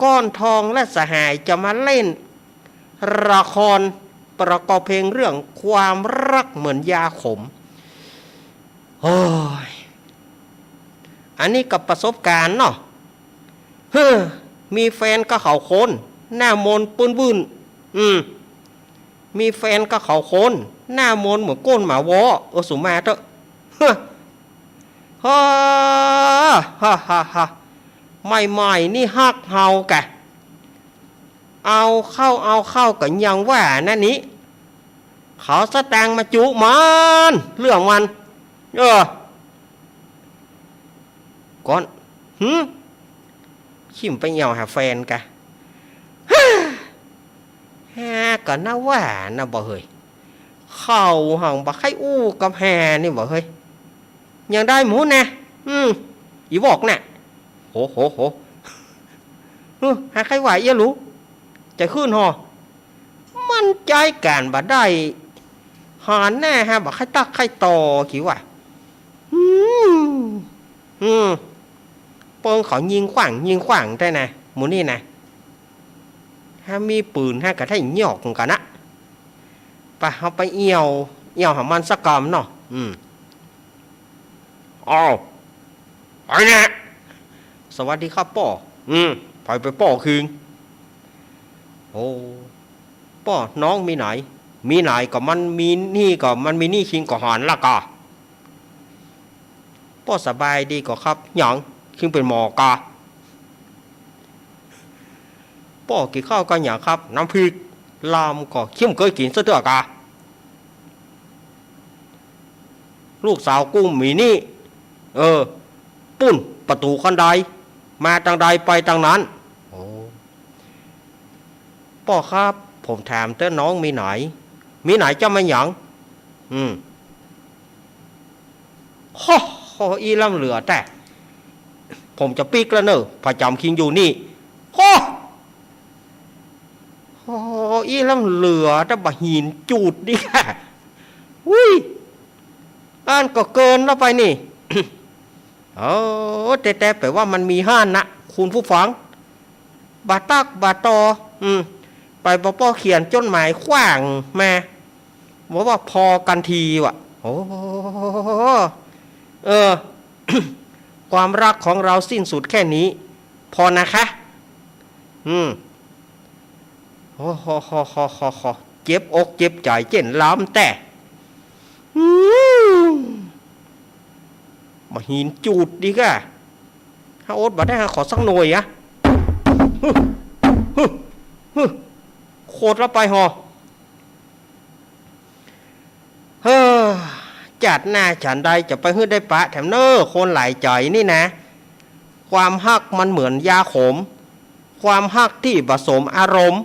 ก้อนทองและสหายจะมาเล่นละครประกอบเพลงเรื่องความรักเหมือนยาขมอันนี้กับประสบการณ์เนาะมีแฟนก็เขาคนหน้ามนปื้นบื้นมีแฟนก็เขาคนหน้ามนเหมือนก้นหมาวอสุมาเถอะฮ่าใหม่นี่ฮักเฮากะเอาเข้ากันยังว่านั่นนี้เขาสแตงมาจุมันเรื่องมันก่อนชิมไปเหี่ยวหาแฟนกะก็น่าว่าน่าบ่เฮยเข้าห่างบ่ใครอู้กับแฮนี่บ่เฮยยังได้หมูแน่อีบอกน่ะโหหาใครไหวเยอะรู้ใจขึ้นหอมันใจการบ่ได้หานแน่ฮะบ่ใครตักใครต่อขี้ว่าเปิ้งเขายิงขว้างได้นะหมูนี่นะถ้ามีปืนให้กระทั่งหยอกกันนะไปเอาไปเอี่ยวหามันสักกรรมเนาะไปนะสวัสดีครับป่อไปป่อคืนป่อน้องมีไหนก็มันมีนี่ก็มันมีนี่คิงก็หอนละก็ป่อสบายดีก็ครับหยังคิงเป็นหมอกะป่อกินข้าวก็หยังครับน้ำพริกลามก็คิมเคยกินซะเถอะกะลูกสาวกุ้งมีนี่ ปุ้นประตูขั้นใดมาทางใดไปทางนั้นโอ้พ่อครับผมถามเต้น้องมีไหนจะไม่หยังข้ออีลำเหลือแต่ผมจะปีกแล้วเนอะประจำคิงอยู่นี่อีลำเหลือแต่บะหินจูดดิค่ะอุ้ยอ่านก็เกินแล้วไปนี่ แต่แปลว่ามันมีห้านนะคุณผู้ฟังบาตักบาตอไปป้อเขียนจดหมายขว้างมาบอกว่าพอกันทีว่ะความรักของเราสิ้นสุดแค่นี้พอนะคะเจ็บอกเจ็บใจเจ็นล้ำแต่มาหินจูดดีก่ะถ้าโอ๊ตบ่ได้ขอสักหน่วยอะโคตรละไปหอจัดหน้าฉันใดจะไปฮื้อได้ปะแถมเนอคนหลายใจนี่นะความฮักมันเหมือนยาขมความฮักที่ผสมอารมณ์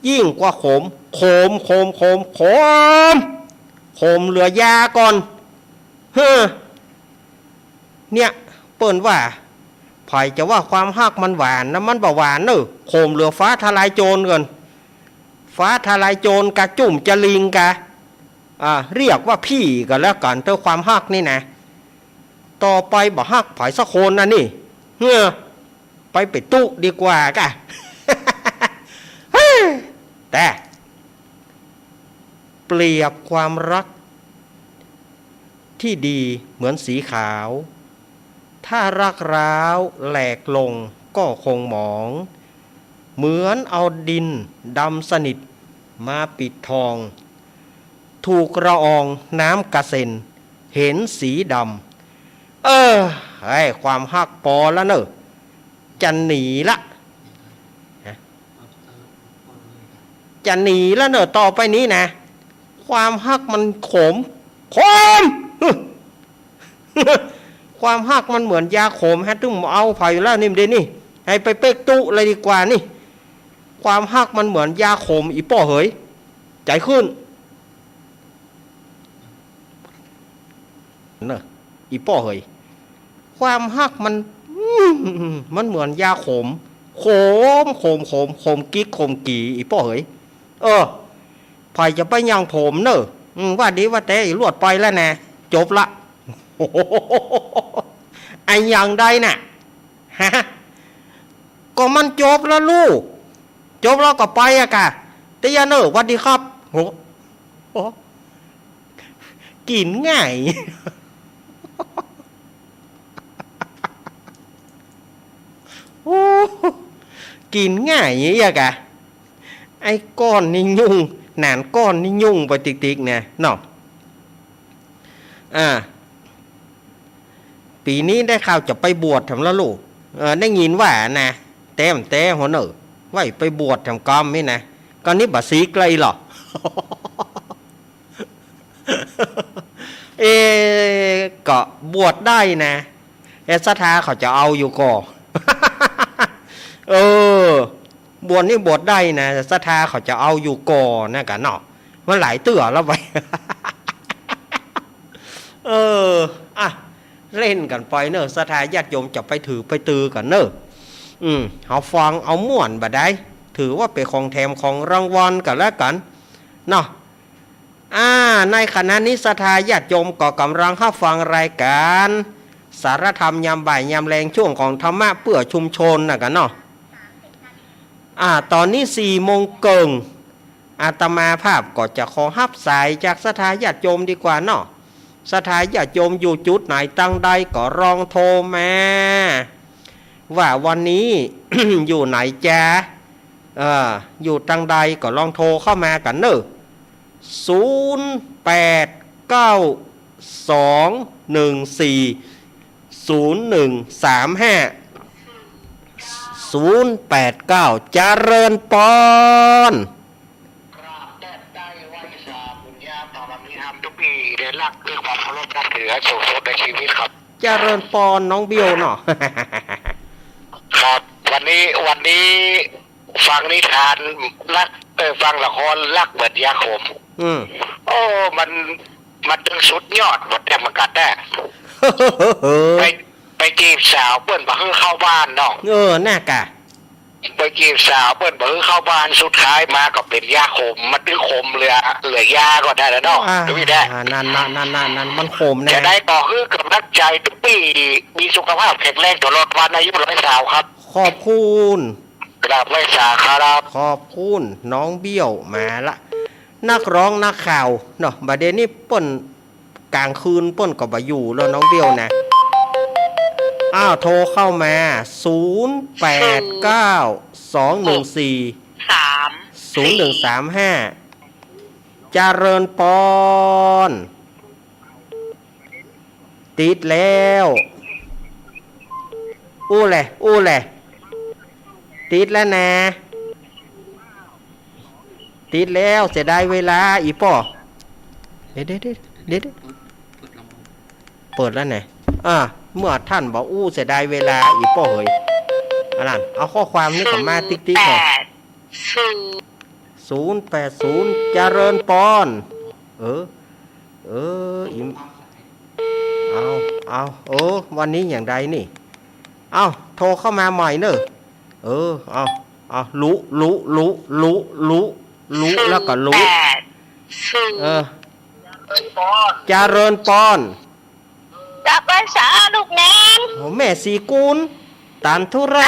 ยิ่งกว่าขมเหลือยาก่อนเนี่ยเปิ้นว่าไผจะว่าความฮักมันหวานนะมันบ่หวานเนอะโคมเหลือฟ้าทลายโจรกันฟ้าทลายโจรกะจุ่มจะลิงกะเรียกว่าพี่กันแล้วกันเท่าความฮักนี่นะต่อไปบ่ฮักไผสักคนนะนี่ไปตุดีกว่ากะ แต่เปรียบความรักที่ดีเหมือนสีขาวถ้ารักร้าวแหลกลงก็คงหมองเหมือนเอาดินดำสนิทมาปิดทองถูกละอองน้ำกระเซ็นเห็นสีดำความฮักปอแล้วเนอะจะหนีละจะหนีแล้วเนอะต่อไปนี้นะความฮักมันขมความฮักมันเหมือนยาขมฮะตึ้งเอาไผ่แล้วนี่เดนี่ให้ไปเป๊กตุเลยดีกว่านี่ความฮักมันเหมือนยาขมอีป้อเหยใจขึ้นเนอะอีป้อเหยความฮักมันเหมือนยาขมกิ๊กขมกี่อีป้อเหยไผ่จะไปยังผมเนอะว่าดีว่าแต่ลวดไปแล้วนะจบละไอ้ยังได้น่ะก็มันจบแล้วลูกจบแล้วก็ไปอะกะแต่ยาเนอะวัสดีครับกินง่ายกินง่ายอย่างนี้อะกะไอ้ก้อนนี่ยุ่งหนานก้อนนี่ยุ่งไปติ๊กๆเนี่ยเนาะปีนี้ได้ข่าวจะไปบวชทำแล้วลูกได้ยินว่านะแต่หัวหนึ่งว่าไปบวชทำกรรมนี่นะก็นี่บาสีไกลหรอ ก็บวชได้นะศรัทธาเขาจะเอาอยู่ก่อบวชนี่บวชได้นะศรัทธาเขาจะเอาอยู่ก่อนะกันเนาะมันหลายเตื่อแล้วไป เล่นกันไปเนอะศรัทธาญาติโยมจะไปถือไปตือกันเนอะเอาฟังเอาม่วนบ่ได้ถือว่าเป็นของแถมของรางวัลกันแล้วกันเนาะในขณะนี้ศรัทธาญาติโยมก็กำลังรับฟังรายการสารธรรมยามบ่ายยามแรงช่วงของธรรมะเพื่อชุมชนนะกันเนาะตอนนี้4 โมงเกิงอาตมาภาพก็จะขอรับสายจากศรัทธาญาติโยมดีกว่าเนาะศรัทธาญาติโยมอยู่จุดไหนตั้งใดก็ลองโทรมาว่าวันนี้ อยู่ไหนจ๊ะอยู่ตั้งใดก็ลองโทรเข้ามากันเนอะ0892140135 เจริญปอนได้ไหว้สาบุญญาบารมีธรรมทุกปีได้รักด้วยความเคารพนับถือสูงสุดในชีวิตครับ เจริญปอนน้องเบี้ยวเนาะ ครับวันนี้ฟังนิทานรักฟังละครรักเบิดยาขม อืม โอ้มันถึงสุดยอดหมดแต่มันกัดได้ไปจีบสาวเปิ้นบ่ให้เข้าบ้านเนาะ น่ากะ ไปจีบสาวเปิ้นบ่ให้เข้าบ้านสุดท้ายมาก็เป็นยาขมมันถึงขมเหลือยาก็ได้แล้วเนาะดูวิได้นั่นมันขมแน่ จะได้ต่อคือกำลังใจทุกปีมีสุขภาพแข็งแรงตลอดวันอายุ100ครับ ขอบคุณ กราบไหว้สาครับ ขอบคุณน้องเบี้ยวมาละนักร้องนักข่าวเนาะบัดเดี๋ยวนี้เปิ้นกลางคืนเปิ้นก็บ่อยู่แล้วน้องเบี้ยวนะโทรเข้ามา0892140135เจริญปอนติดแล้วอู้แหละติดแล้วนะติดแล้วเสียดายเวลาอีป่อเดี๋ยวเปิดแล้วไงเมื่อท่านบอกเสียดายเวลาอีป่อเฮ้ยอันนั้นเอาข้อความนี้ผมมาติ๊กหน่อย080เจริญปอนอิมเอาวันนี้อย่างใดนี่โทรเข้ามาใหม่เนอะรู้แล้วก็รู้เจริญปอนจากภาษาลูกแนนแม่สีกุลตันธุระ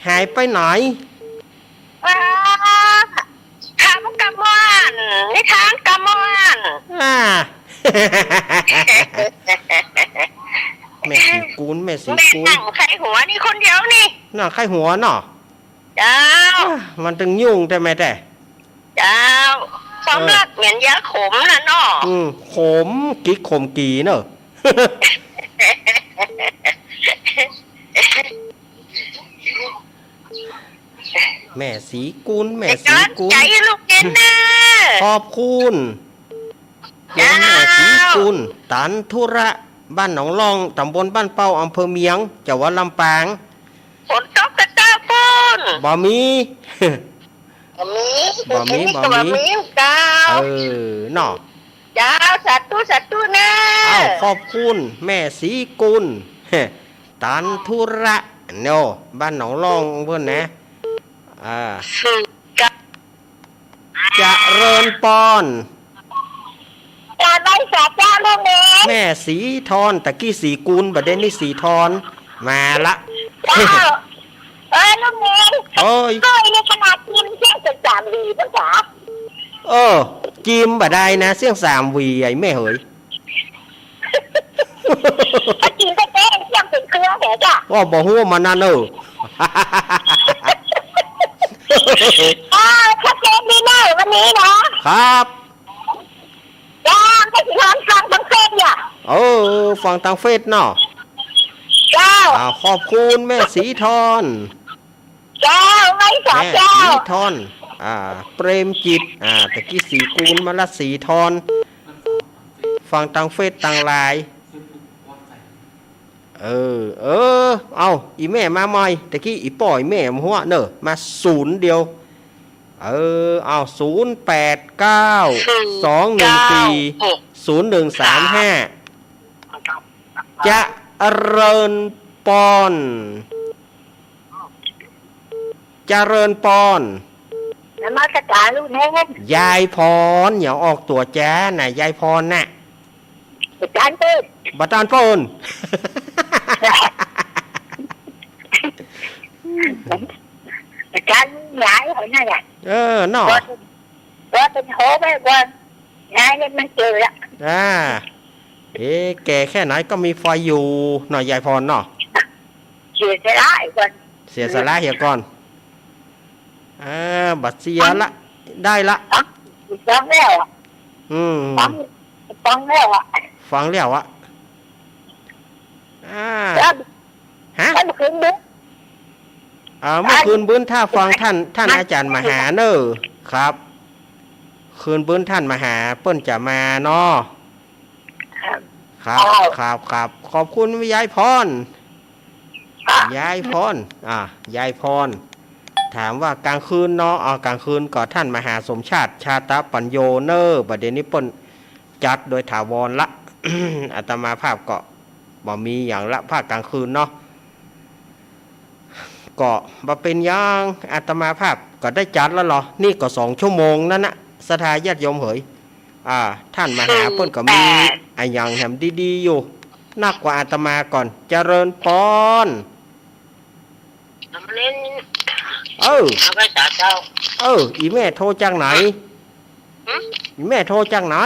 หายไปไหนถามกำมอนนิทานกำมอนแม่สีกุลนั่งไข่หัวนี่คนเดียวนี่นั่งไข่หัวเนาะเจ้ามันตึงยุ่งแต่เจ้าความรักเหมือนยาขมนะเนาะขมกิ๊กขมกีเนอะแม่สีกุลใจลูกเย็นนะขอบคุณแม่สีกุลตันธุระบ้านหนองลองตำบลบ้านเป้าอำเภอเมียงจังหวัดลำปางฝนตกกระเจ้าปุ้นบ่มีเจ้าเนาะเจ้าสัตว์นะขอบคุณแม่สีกุลตันธุระเนาะบ้านหนองลองเพื่อนนะเจริญปอนการไว้สาเจ้าลูกเนแม่สีทอนตะกี้สีกุลบัดเดนี่สีทอนมาละลูกเนก็ในขนาดจิ้มเสียง3 วีภาษาจิ้มบ่ได้นะเสียง3 วีไอ้แม่เฮ้ยจิ้มก็เต้เสียงเป็นเครื่องเหรอจ้ะบ่ฮู้มันนั่นชัดเจนดีแน่วันนี้นะครับไม่สิทอนฟังทางเฟซเนี่ยฟังทางเฟซเนาะเจ้าขอบคุณแม่สีทอนเจ้าไม่สาเจ้าแม่สีทอนเปรมจิตตะกี้สีกุลมาละสีทอนฟังทางเฟซทางไลน์เอาอีแม่มาใหม่ตะกี้อีป่อยแม่หัวเนอะมา0 เดียว0892140135จะเริญปอนนมัสการลูกแน่ยายพรอย่าออกตัวแจ้น่ะยายพรน่ะบัตรเปิ้ลการย้ายหอยนั่นแหละเนาะว่าเป็นโหไปก่อนย้ายเนี่ยมันเจอละแกแค่ไหนก็มีไฟอยู่หน่อยยายพรเนาะเสียสละก่อนเสียสละเหี่ยก่อนบัดเสียละได้ละฟังแล้วฟังแล้วฮะเมื่อคืนบื้นถ้าฟังท่านอาจารย์มหาเนอะครับคืนบื้นท่านมหาเปิ้นจะมาเนาะ ครับครับขอบคุณยายพร ค่ะ ยายพรยายพรถามว่ากลางคืนเนาะกลางคืนก็ท่านมหาสมชาติชาตปัญโยเนอร์ประเด็นนี้เปิ้นจัดโดยถาวรละ อาตมาภาพก็บ่มีอย่างละภาคกลางคืนเนาะก็บ่เป็นอย่างอาตมาภาพก็ได้จัดแล้วเหรอนี่ก็2 ชั่วโมงนั่นนะศรัทธาญาติโยมเหยท่านมหาเปิ้นก็มีไอ้อย่างแหมดีๆอยู่นักกว่าอาตมาก่อนเจริญปอน น้ำเล่น เอาไปสาเจ้า อีแม่โทรจากไหนอีแม่โทรจากไหน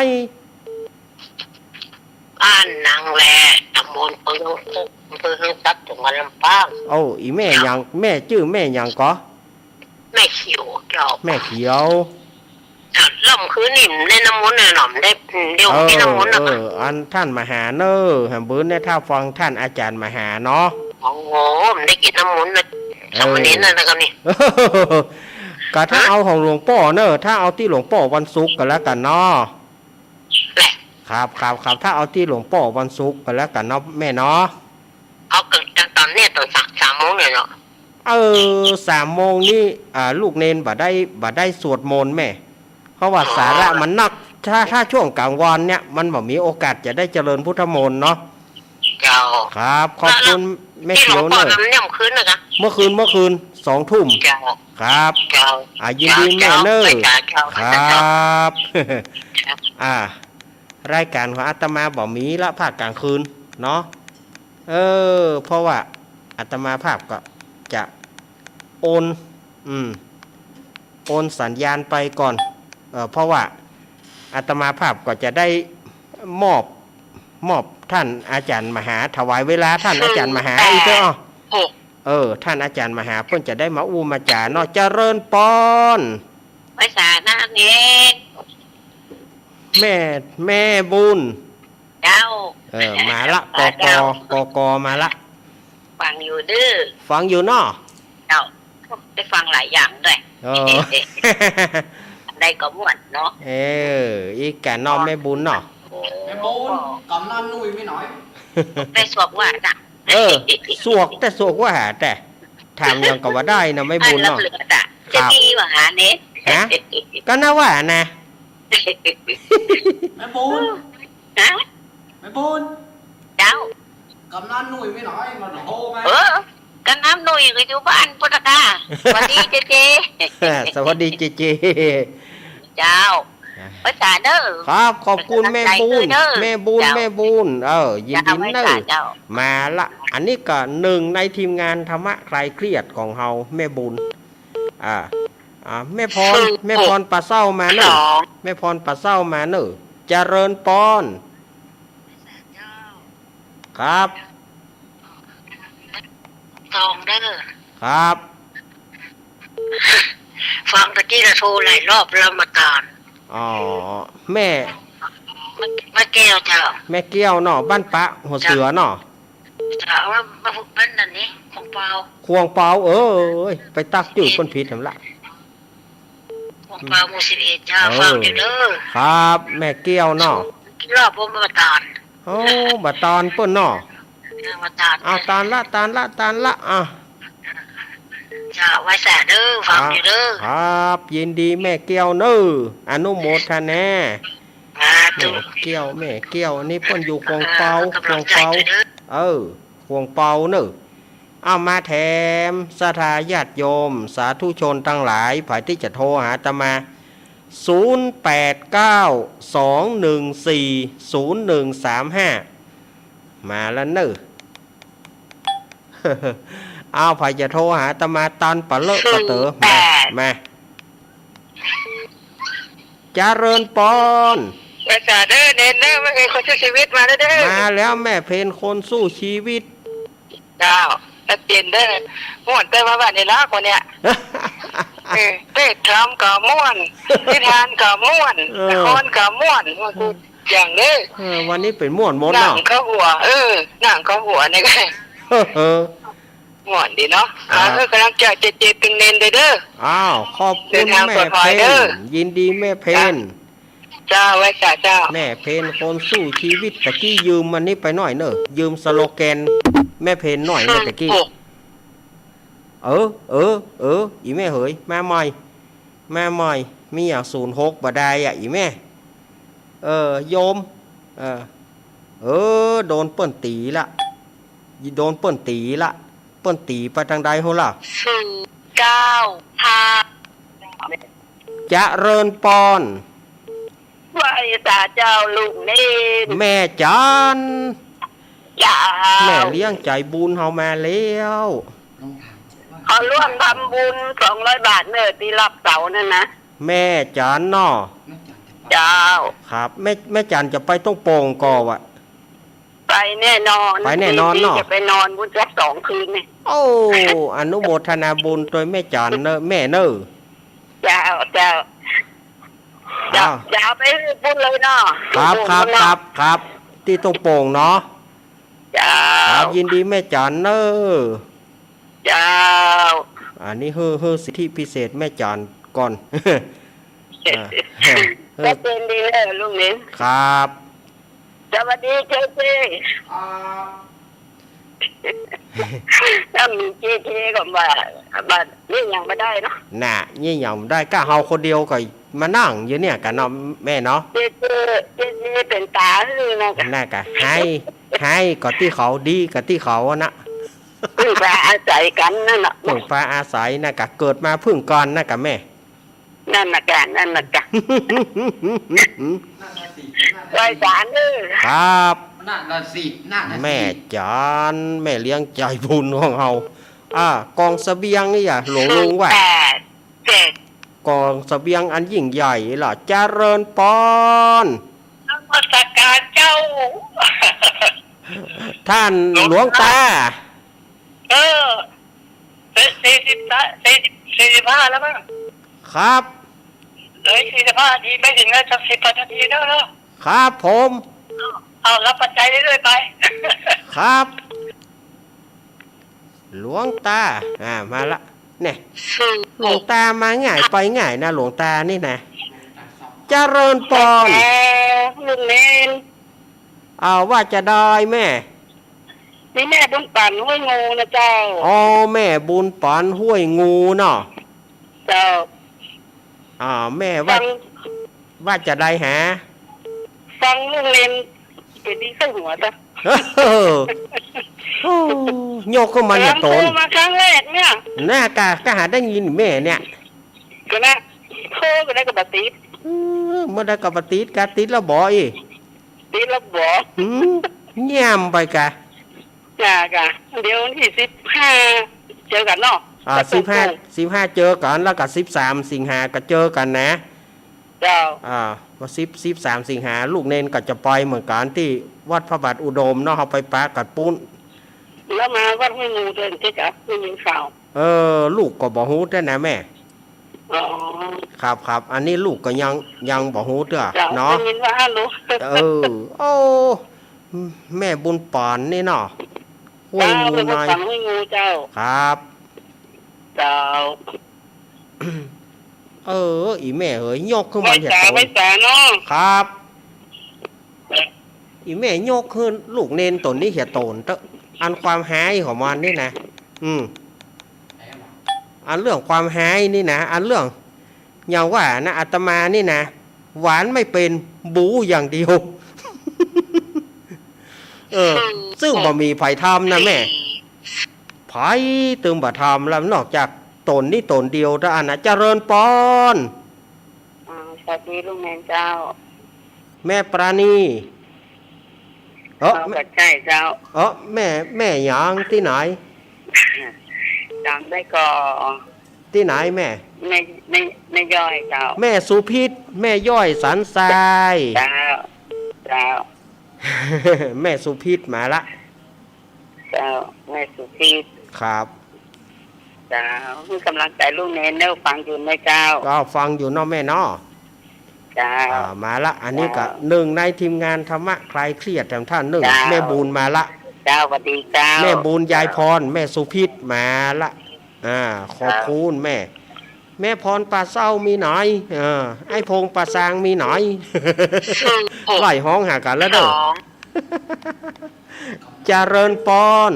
บ้านนางแลตำบลเปืองซับจังหวัดลำปาง อีแม่ยังแม่ชื่อแม่ยังก็ แม่เขียวเจ้า แม่เขียว ล่มคือนิ่มในน้ำมันหน่อมได้เดี๋ยวที่น้ำมันนะ อันท่านมหาเนอแหมเบิ้นเนี่ยถ้าฟังท่านอาจารย์มหาเนาะ โอ้โหมันได้กินน้ำมันนะสามเณรนั่นนะครับนี่ ก็ถ้าเอาของหลวงพ่อเนอะถ้าเอาที่หลวงพ่อวันศุกร์ก็แล้วกันเนาะครับถ้าเอาที่หลวงพ่อวันศุกร์ก็แล้วกันเนาะแม่เนาะ เอาเกิดตอนนี้ตอน3 โมงเลยเนาะ 3 โมงนี่ลูกเนนบ่ได้สวดมนต์แม่เพราะว่าสาระมันนักถ้าช่วงกลางวันเนี่ยมันบ่มีโอกาสจะได้เจริญพุทธมนต์เนาะ เจ้า ครับขอบคุณแม่ ที่หล เขียว ว ง เน พ่อ อะ ทำเนี่ยคืนนะคะ เมื่อคืน2 ทุ่ม เจ้า ครับ เจ้า ยินดีแม่เนอะครับ รายการของอาตมาบ่มีละภาคกลางคืนเนาะเพราะว่าอาตมาภาพก็จะโอนสัญญาณไปก่อนเพราะว่าอาตมาภาพก็จะได้มอบท่านอาจารย์มหาถวายเวลาท่านอาจารย์มหาอีกเด้อท่านอาจารย์มหาเพิ่นจะได้มามาจาเนาะเจริญปอน ไว้สาหน้าเน็ก แม่บุญ เจ้า มาละกมาละ ฟังอยู่ดื้อ ฟังอยู่เนาะ เจ้าได้ฟังหลายอย่างด้วย ได้ก็ม่วนเนาะ อีกแกนอมแม่บุญเนาะ แม่บูนกำนันนุ่ยไม่น้อย ได้สวบว่าจ้ะ สวกว่าหาแต่ถามยังก็ว่าได้นะไม่บุญเนาะ เหลือจ้ะจะดีว่าหาเน็ต ก็น่าว่านะ แม่บูน นะ แม่บูน เจ้าก ำนันนุ่ยไม่น้อยมาโทรมา กันน้ำหนุ่ยก็อยู่บ้านพุทธกาวันนี้เจ สวัสดีเจ เจ้าภาษาเด้อ ครับขอบคุณแม่บุญยินดีเนอะมาละอันนี้ก็หนึ่งในทีมงานธรรมะคลายเครียดของเฮาแม่บุญแม่พรปลาเศร้ามาเนอะแม่พรปลาเศร้ามาเนอะเจริญปอนครับ ทองเด้อ ครับ ฟังตะกี้เราโทรหลายรอบแล้วมาก่อน แม่ มาแก้วเจ้า แม่เกี้ยวเนาะบ้านปะหัวเสือเนาะ ถามว่ามาฝึกบ้านนั่นนี่ของเปล่า ควงเปล่าไปตักจืดคนผิดทำละ ของเปล่าหมู่11เจ้าฟังอยู่เด้อ ครับแม่เกี้ยวเนาะ รอบผมมาก่อน บัดตอนเปิ้นเนาะ มาตาน เอาตานละจ้าไว้แสเด้อฟังอยู่เด้อ ครับยินดีแม่เกี้ยวเนอะอนุโมทนา ถูก เกี้ยวแม่เกี้ยวนี่เปิ้นอยู่ควงเปาควงเปาควงเปาเนอะเอามาแถมศรัทธาญาติโยมสาธุชนทั้งหลายฝ่ายที่จะโทรหาอาตมา0892140135มาแล้วเนอะเอาฝ่ายจะโทรหาอาตมาตันปะเลอะปะเต๋อมาเจริญปอน ภาษาเด้อเน้นเด้อไม่เคยคนช่วยชีวิตมาเด้อ มาแล้วแม่เพนคนสู้ชีวิต เจ้าถ้าเปลี่ยนเด้อม่วนแต่ว่าบ้านในลากคนเนี้ยเต้ทำกับม่วนนิทานกับม่วนละครกับม่วนมันคืออย่างเด้อ วันนี้เป็นม่วนมน หนั เนาะ งเข้าหัวหนังเข้าหัวนี่ก็ม่วนดีเนาะกำลังจะเจ็บเป็นเน้นเด้อ ขอบคุณแม่เพนยินดีแม่เพน เจ้าไว้ค่ะเจ้า แม่เพนคนสู้ชีวิตตะกี้ยืมมันนี่ไปหน่อยเนอะยืมสโลแกนแม่เพนหน่อยนะตะกี้อีแม่เหยมาใหม่มีอย่าง06บ่ได้อ่ะอีแม่โยมโดนเปิ้นตีละเปิ้นตีไปทางใดโหล่ะ9 5จะเริญปอน ไหว้ตาเจ้าลุงนี่ แม่จัน เจ้า แม่เลี้ยงใจบุญเฮามาแล้ว ขอร่วมทำบุญ200 บาทเนอะที่รับเสานั่นนะ แม่จันเนาะ เจ้า ครับแม่จันจะไปต้องโป่งก่อวะ ไปแน่นอน ไปแน่นอนเนาะ จะไปนอนบุญสัก2 คืนนี่ โอ้อนุโมทนาบุญโดยแม่จันเนอะแม่เนอะ เจ้าอย่าไปบุญเลยเนาะ ครับที่ต้องโป่งเนาะ เจ้า ครับยินดีแม่จันเนอะ เจ้า อันนี้เฮ้อสิทธิพิเศษแม่จันก่อน ก็เป็นดีเลยลุงนี่ ครับ สวัสดีเจ๊ถ้ามีเจ๊ก็มานี่ยังไม่ได้เนาะ น่ะยี่หย่อมได้ก้าเฮาคนเดียวก็มานั่งอยู่เนี่ยกันเนาะแม่เนาะ เจ๊เป็นตาเลยนะ น่ะกะให้ก็ที่เขาดีก็ที่เขาอะนะ พึ่งพาอาศัยกันนั่นน่ะ พึ่งพาอาศัยน่ะกะเกิดมาพึ่งก่อนน่ะกะแม่ นั่นน่ะกันรายสารเด้อ ครับ น่าละสิน่าละสิ แม่จันแม่เลี้ยงใจบุญของเฮากองเสบียงนี่อ่ะหลวงลุงว่า 8 7 กองเสบียงอันยิ่งใหญ่ล่ะเจริญปอน นมัสการเจ้า ท่านหลวงตา 45แล้วมั้ง ครับ เลย45นาทีไม่ถึงแล้วสัก10 นาทีแล้วเนาะ ครับผม เอารับปัจจัยเรื่อยๆไป ครับ หลวงตามาละเนี่ยหลวงตามาง่ายไปง่ายนะหลวงตานี่นะเจริญปอน ลุงเนน ว่าจะได้แม่ นี่แม่บุญปั่นห้วยงูนะเจ้า อ๋อแม่บุญปานห้วยงูเนาะ เจ้า แม่ ฟัง ว่าจะได้หา ฟังลุงเนนเป็นดีขึ้นหัวจ้ะ โยกเข้ามาเนี่ยโตน มาครั้งแรกเนี่ย หน้ากากก็หาได้ยินแม่เนี่ย ก็นะโทรก็ได้กับบัติด เมื่อได้กับปฏิดกาติดแล้วบ่อย ติดแล้วบอก เงียบไปกะ จ้ากะเดี๋ยววันที่15เจอกันเนาะ 15เจอกันแล้วกับ13 สิงหาก็เจอกันนะ เจ้า ว่า13 สิงหาลูกเนนก็จะไปเหมือนกันที่วัดพระบาทอุดมเนาะเขาไปปากัดปุ้น แล้วมาวัดห้วยงูเดินเจ๊กะไม่ยินข่าว ลูกก็บ่ฮู้แต่นะแม่ อ๋อ ครับอันนี้ลูกก็ยังบ่ฮู้เด้อ เจ้า เนาะ ได้ยินว่ารู้ โอ้แม่บุญปานนี่เนาะห้วย เจ้า งู เป็น ห คน น่อย สั่งห้วยงูเจ้า ครับ เจ้า อีแม่เอ้ยยกขึ้น ไว้ มาเห็ด จ่า โต ไว้จ่าเนาะ ครับ อีแม่ยกขึ้นลูกเนนตนนี้เห็ดโตนเตอะอันความหายของมันนี่นะอันเรื่องความหายนี่นะอันเรื่องอย่างว่านะอาตมานี่นะหวานไม่เป็นบูอย่างเดียว ซึ่งบ่มีไผทำนะแม่ไผตึงบ่ทำแล้วนอกจากตนนี่ตนเดียวแต่อันนะเจริญปอน สวัสดีลุงแมนเจ้า แม่ปราณี เอาปัจจัยเจ้า แม่หยางที่ไหน จำได้ก่อน ที่ไหนแม่ ไม่ย่อยเจ้า แม่สุพิษแม่ย่อยสันทราย เจ้า แม่สุพิษมาละ เจ้าแม่สุพีษ ครับ เจ้าคือกำลังใจลุงเนนเนอฟังอยู่นะเจ้า ก็ฟังอยู่เนาะแม่เนาะ เจ้า มาละอันนี้ก็หนึ่งในทีมงานธรรมะคลายเครียดแถมท่านหนึ่ง จ้า แม่บูนมาละ เจ้าสวัสดีเจ้า แม่บูนยายพรแม่สุพิษมาละขอบคุณแม่ แม่พรป่าเศร้ามีหน่อยไอ้พงป่าซางมีหน่อย ไหลห้องหากันแล้วเด้อเจริญปอน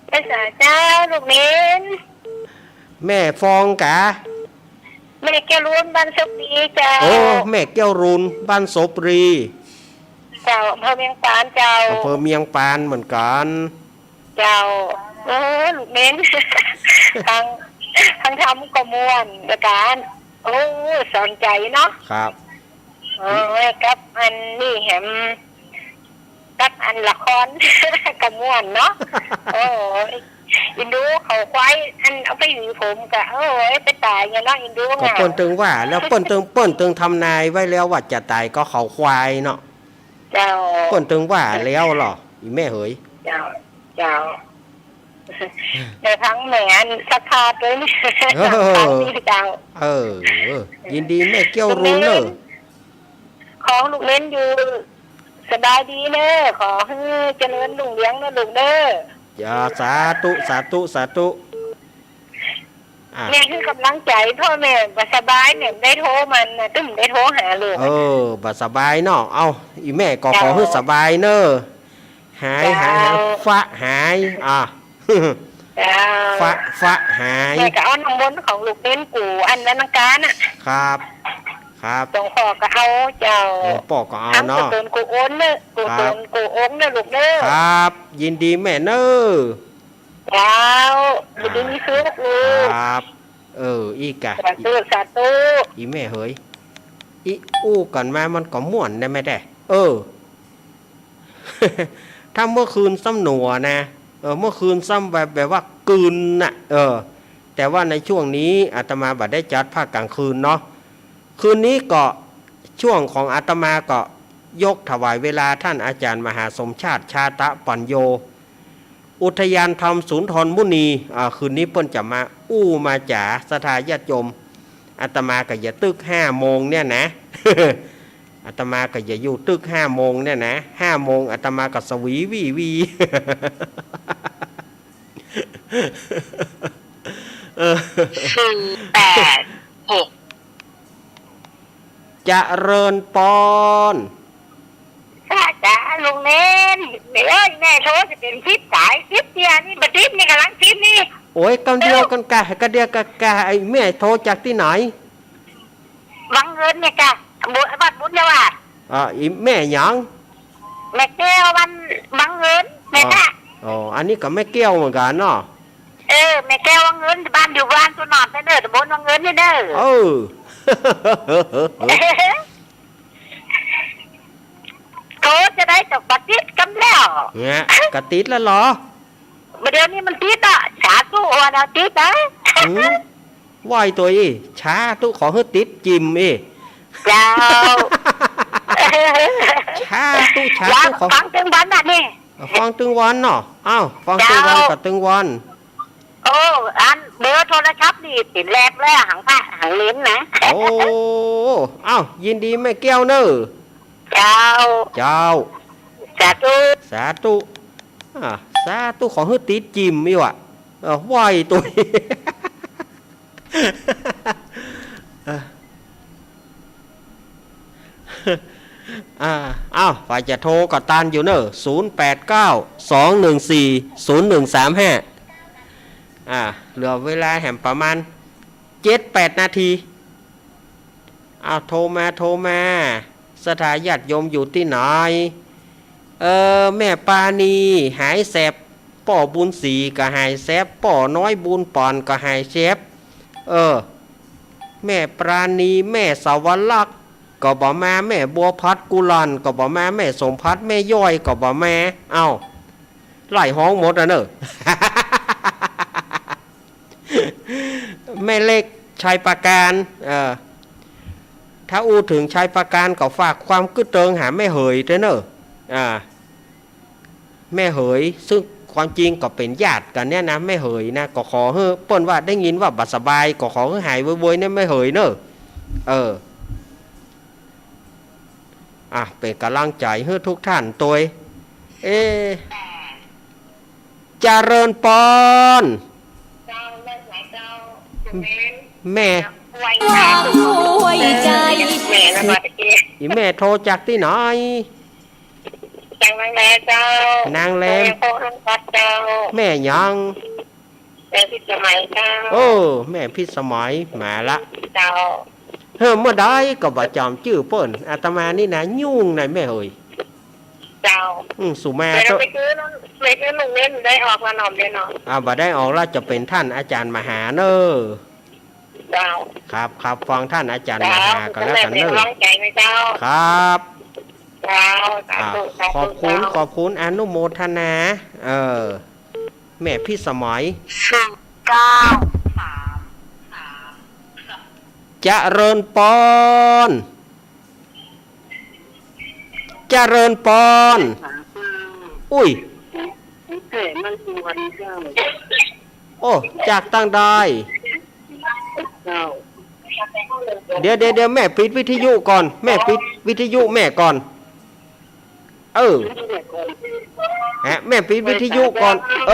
ภาษาเจ้าลูกเน้น แม่ฟองกะ แม่แกล้วนบ้านสปีเจ้า โอ้แม่แก้วรุนบ้านศพรี เจ้าอำเภอเมียงปานเจ้า อำเภอเมียงปานเหมือนกัน เจ้าลูกเน้น ทางทำก็ม่วนประการโอ้สนใจเนาะ ครับ กับอันนี่แหมกับอันละคร ก็ม่วนเนาะโอ้ยอินดูเขาควายอันเอาไปหวีผมกะโอ้ยไปตายไงเนาะอินดู ก็ ไง เปิ้นตึงว่า แล้วเปิ้นตึงทำนายไว้แล้วว่าจะตายก็เขาควายเนาะ เจ้า เปิ้นตึงว่าแล้วเหรออีแม่เหย เจ้าเจ้าในทั้งแหมนสักคาด้วยนี่ทั้งนี้เจ้า ยินดีแม่แก้วรุนเนอะ ของลูกเล่นอยู่สบายดีเนอะขอให้เจริญรุ่งเรืองนะลูกเด้อ อย่าสาธุสาธุสาธุแม่คือกำลังใจพ่อแม่บ่สบายเนี่ยได้โทรมันนะตึ้มได้โทรหาเลยบ่สบายเนาะเอาอีแม่ก็ขอให้สบายเนอะหายฟ้าหายฟ้าหายแม่ก็เอาน้ำมนต์ของลูกเล่นกูอันนั้นการน่ะครับตรงพ่อก็เอาเจ้าปอก็เอาเนาะทำกูกูโอนเนอะกูโอนกูโอนเนอะลูกเด้อครับยินดีแม่เนอะเจ้ายินดีมีซื้อลูกครับอีกะสาธุอีแม่เฮ้ยอีอู้กันมามันก็ม่วนได้ไหมได้ถ้าเมื่อคืนซ้ำหนัวนะเมื่อคืนซ้ำแบบว่ากืนน่ะแต่ว่าในช่วงนี้อาตมาบัดได้จัดภาคกลางคืนเนาะคืนนี้ก็ช่วงของอาตมาก็ยกถวายเวลาท่านอาจารย์มหาสมชาติชาตะปัญโยอุทยานธรรมศูนย์ธรมุนีคืนนี้เปิ้นจะมามาจ๋าสถาญาติโยมอาตมาก็อย่าตึก5 โมงเนี่ยนะ อาตมาก็อย่าอยู่ตึก5 โมงเนี่ยนะ5 โมงอาตมาก็สวีวี 486เจริญปอนจ้าลุงเน้นแม่โทรจะเป็นคลิปสายคลิปเดียวนี่บัดนี้นี่กำลังคลิปนี่โอ้ยกำเดียวกันกะเดียวกะไอ้แม่โทรจากที่ไหนบังเงินเนี่ยกะบัดบุญเนี่ยว่าอีแม่หยังแม่แก้วมันบังเงินแม่กะอันนี้ก็แม่แก้วเหมือนกันเนาะแม่แก้วบังเงินบ้านอยู่บ้านตัวนอนไปเด้อตะบนบังเงินนี่เด้อโทรจะได้ตกบัตรติดกันแล้วเนี่ยกระติดแล้วเหรอเดี๋ยวนี้มันติดช้าตู้วันติดนะไหวตัวช้าตู้ขอให้ติดจิมเจ้าช้าตู้ขอฟังตึงวันนี่ฟังตึงวันเนาะฟังตึงวันกับตึงวันอันเบอร์โทรศัพท์นี่ติดแรกแล้วหางผ้าหางลิ้นนะยินดีแม่แก้วเนอะเจ้าสาธุสาธุของฮึติดจิมอยู่ไหวตัวฝ่ายจะโทรก็ตานอยู่เนอะ0892140135เหลือเวลาแหมประมาณ 7-8 นาทีโทรมาสถาญาติโยมอยู่ที่ไหนแม่ปานีหายแสบป่อบุญศรีก็หายแสบป่อน้อยบุญปอนก็หายแสบแม่ปราณีแม่สาวลักษณ์ก็บ่มาแม่บัวพัดกุลันก็บ่มาแม่สมพัดแม่ย่อยก็บ่มาไล่ห้องหมดเนอะ แม่เล็กชายประการถ้าถึงชายประการก็ฝากความกึศเติงหาแม่เหยเด้อเนอะแม่เหยซึ่งความจริงก็เป็นญาติกันเนี่ยนะแม่เหยนะก็ขอให้เปิ้นว่าได้ยินว่าบัดสบายก็ขอให้หายไวๆเนี่ยแม่เหยเนอะเป็นกำลังใจให้ทุกท่านตัวเจริญปอน แม่ ไว้ วางไว้ใจ แม่แล้วมาตะกี้ อีแม่โทรจากที่ไหน จังนางแม่เจ้าน างแรม โคลุงพัดเจ้า แม่ยัง แม่พิสมัยเจ้า โอ้แม่พิสมัยมาละ เจ้า เมื่อใดก็บ่จำชื่อเปิ้นอาตมานี่นะยุ่งในแม่เอ้ย เจ้า สุมา แม่ เถ เรา อะ ไปซื้อน้องไปซื้อลุงเล่นได้ออกมาหน่อมเดียวเนาะ บ่ได้ออกแล้วจะเป็นท่านอาจารย์มหาเนอะ เจ้า ครับฟังท่านอาจารย์ม เจ้า หากันแล้วกัน เป็ เน น อะ ร้องใจไหมเจ้า ครับ เจ้าสาธุสา ขอบ ธุ คุณอนุโมทนาแม่พี่สมัย เก้า เจริญปอนเจริญปอนอุ้ย เฮ้ยมันคือวันเจ้า โอ้จากตั้งได้ เจ้า เดี๋ยวแม่ปิดวิทยุก่อน แม่ปิดวิทยุแม่ก่อน แม่ปิดวิทยุก่อน โ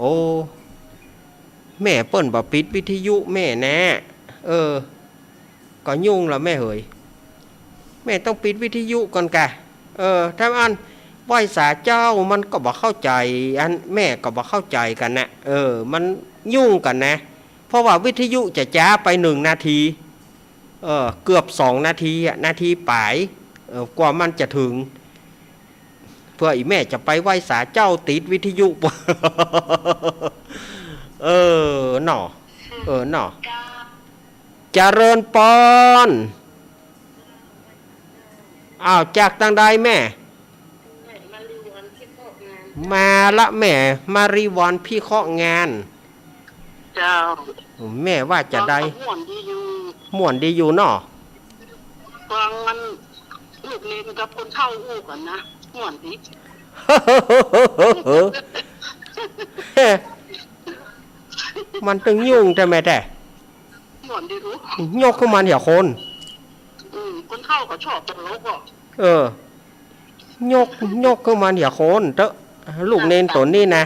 อ้แม่เปิ้นบ่ปิดวิทยุแม่แน่ก็ยุ่งละแม่เฮ้ยแม่ต้องปิดวิทยุก่อนกะถ้าอันไหว้สาเจ้ามันก็บ่เข้าใจอันแม่ก็บ่เข้าใจกันนะมันยุ่งกันนะเพราะว่าวิทยุจะจ้าไป1 นาทีเกือบ2 นาทีนาทีปลายกว่ามันจะถึงเพื่ออีแม่จะไปไหว้สาเจ้าติดวิทยุ หน่อหน่อเจริญปอนจากทางใดแม่ มาละแม่มารีวันพี่เคาะงาน เจ้า แม่ว่าจะได้ ม่วนดีอยู่ ม่วนดีอยู่หน่อ ฟังมันลูกเล่นกับคนเท่าอู้กันนะม่วนดี มันตึงยุ่งแต่แม่แต่ ม่วนดีรู้ ยกขึ้นมาเหี่ยคน คนเท่าก็ชอบตลกอ่ะ ยกขึ้นมาเหี่ยคนเตอะลูกเนนตนนี่นะ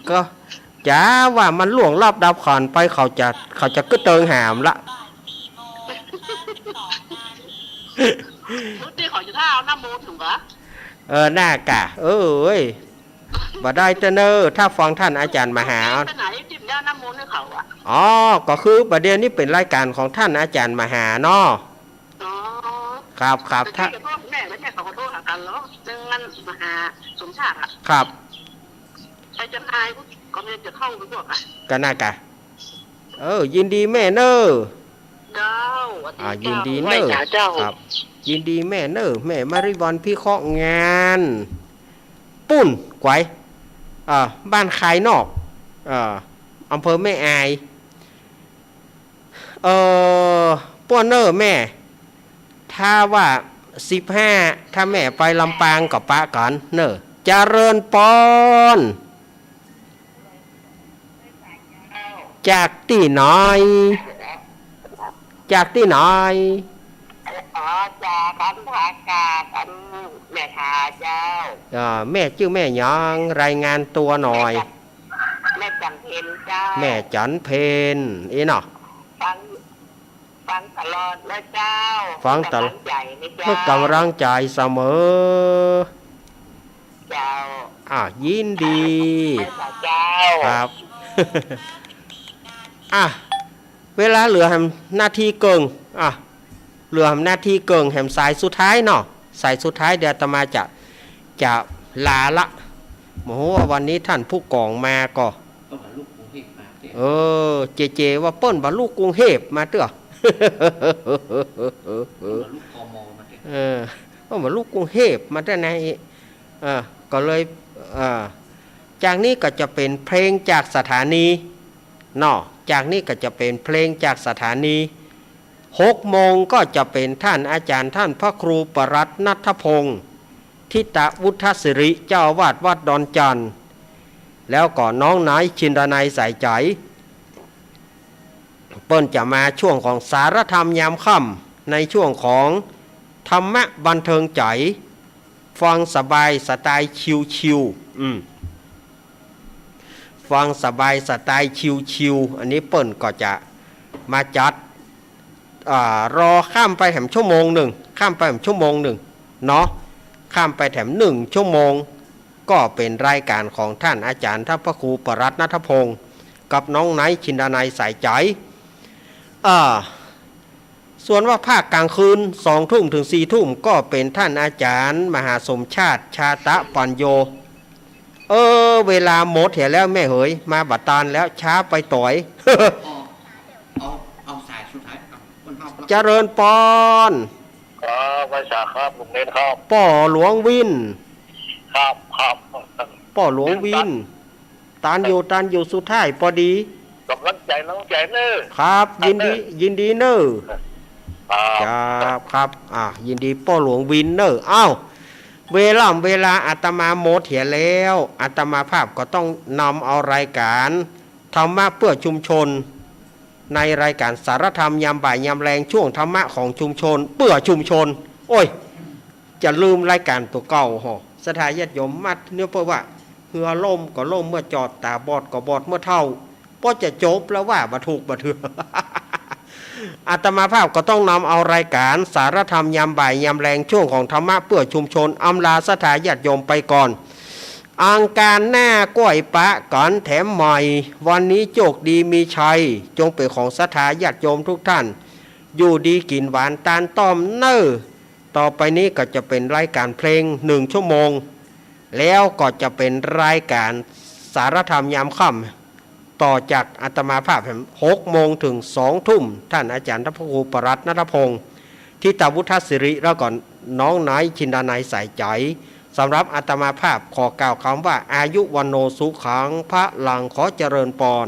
ก็จ้าว่ามันล่วงรอบดับขอนไปเขาจะกึดเติงหามละ รู้ที่เขาจะท่าเอาน้ำมูลถูกปะ หน้ากะบ่ได้เตเนอถ้าฟังท่านอาจารย์มหา ไปไหนจิ้มย่าน้ำมูลให้เขาอ่ะ ก็คือประเด็นนี้เป็นรายการของท่านอาจารย์มหาเนาะ อ๋อ ครับถ้า แต่ที่จะโทษแม่ไม่ใช่เขาขอโทษหากันหรอกเรื่องนั้นมหาสมชาติอ่ะ ครับ ไปจำนายก็ไม่จะเข้าไปพวกอ่ะ ก็น่ากะยินดีแม่เนอ เจ้า ยินดีเนอ เจ้า ครับ ยินดีแม่เนอแม่มาริวันพี่เคาะงานปุ้นไกวบ้านคายนอกอำเภอแม่อายป้วนเนอแม่ถ้าว่า15ถ้าแม่ไปลำปางกับป้าก่อนเนอเจริญปอนจากที่ไหนจากที่ไหน จากกันทากากันแม่ทาเจ้า แม่ชื่อแม่หยังรายงานตัวหน่อย แม่จันเพนเจ้า แม่จันเพนเนาะ ฟังตลอดเลยเจ้า ฟังตลอด ใหญ่นะเจ้า เพื่อกำลังใจเสมอ เจ้า ยินดี เจ้า ครับ เวลาเหลือหน้าที่เกิงเหลือหน้าที่เกิงแหมสายสุดท้ายเนาะสายสุดท้ายเดี๋ยวอาตมาจะลาละโอ้ว่าวันนี้ท่านผู้กองมาก็เจว่าเปิ้นบรรลุกรุงเทพมาเตื้อบรรลุกรุงเทพมาแต่ไหนก็เลยจากนี้ก็จะเป็นเพลงจากสถานีเนาะจากนี้ก็จะเป็นเพลงจากสถานี6 โมงก็จะเป็นท่านอาจารย์ท่านพระครูปรัตน์ณัฐพงศ์ทิตวุฒสิริเจ้าอาวาสวัดดอนจันทร์แล้วก็น้องนายชินรนัยใส่ใจเปิ้นจะมาช่วงของสารธรรมยามค่ำในช่วงของธรรมะบันเทิงใจฟังสบายสไตล์ชิวๆ ฟังสบายสไตล์ชิวๆอันนี้เปิ้นก็จะมาจัดรอข้ามไปแถมชั่วโมงหนึ่งข้ามไปแถมชั่วโมงหนึ่งเนาะข้ามไปแถม1 ชั่วโมงก็เป็นรายการของท่านอาจารย์ท่านพระครูปรัตน์ณัฐพงศ์กับน้องไนท์ชินดานัยสายใจส่วนว่าภาคกลางคืน2 ทุ่มถึง4 ทุ่มก็เป็นท่านอาจารย์มหาสมชาติชาตะปัญโยเวลาหมดเห็นแล้วแม่เหยมาบัดตานแล้วช้าไปต่อย เอาสายสุดท้ายเอาคนเฮา เจริญปอน ครับไว้สาครับลุงเน้นครับ ป่อหลวงวิน ครับครับ ป่อหลวงวินตานอยู่สุดท้ายพอดี กำลังใจเนอะ ครับยินดีเนอ ครับ ครับยินดีป่อหลวงวินเนออ้าวเวลาอาตมาโมเถียแล้วอาตมาภาพก็ต้องนำเอารายการธรรมะเพื่อชุมชนในรายการสารธรรมยามบ่ายยามแรงช่วงธรรมะของชุมชนเพื่อชุมชนโอ้ยจะลืมรายการตัวเก่าหอสถาญาติโยมมัดเนี่ยเพราะว่าเหือล่มก็ล่มเมื่อจอดตาบอดก็บอดเมื่อเท่าก็จะจบแล้วว่าบ่ถูกบ่เถือ อาตมาภาพก็ต้องนำเอารายการสารธรรมยามบ่ายยามแรงช่วงของธรรมะเพื่อชุมชนอำลาสถาญาติโยมไปก่อนอังการหน้าก้อยปะก่อนแถมใหม่วันนี้โชคดีมีชัยจงเป็นของสถาญาติโยมทุกท่านอยู่ดีกินหวานตาลต้อมเน้อต่อไปนี้ก็จะเป็นรายการเพลง1 ชั่วโมงแล้วก็จะเป็นรายการสารธรรมยามค่ำต่อจากอาตมาภาพ6 โมงถึง2 ทุ่มท่านอาจารย์พระครูปรัตน์ณัฐพงศ์ทิตาวุฒศิริแล้วก่อนน้องไนท์ชินดานัยสายใจสำหรับอาตมาภาพขอกล่าวคำว่าอายุวันโนสุขังพระลังขอเจริญปอน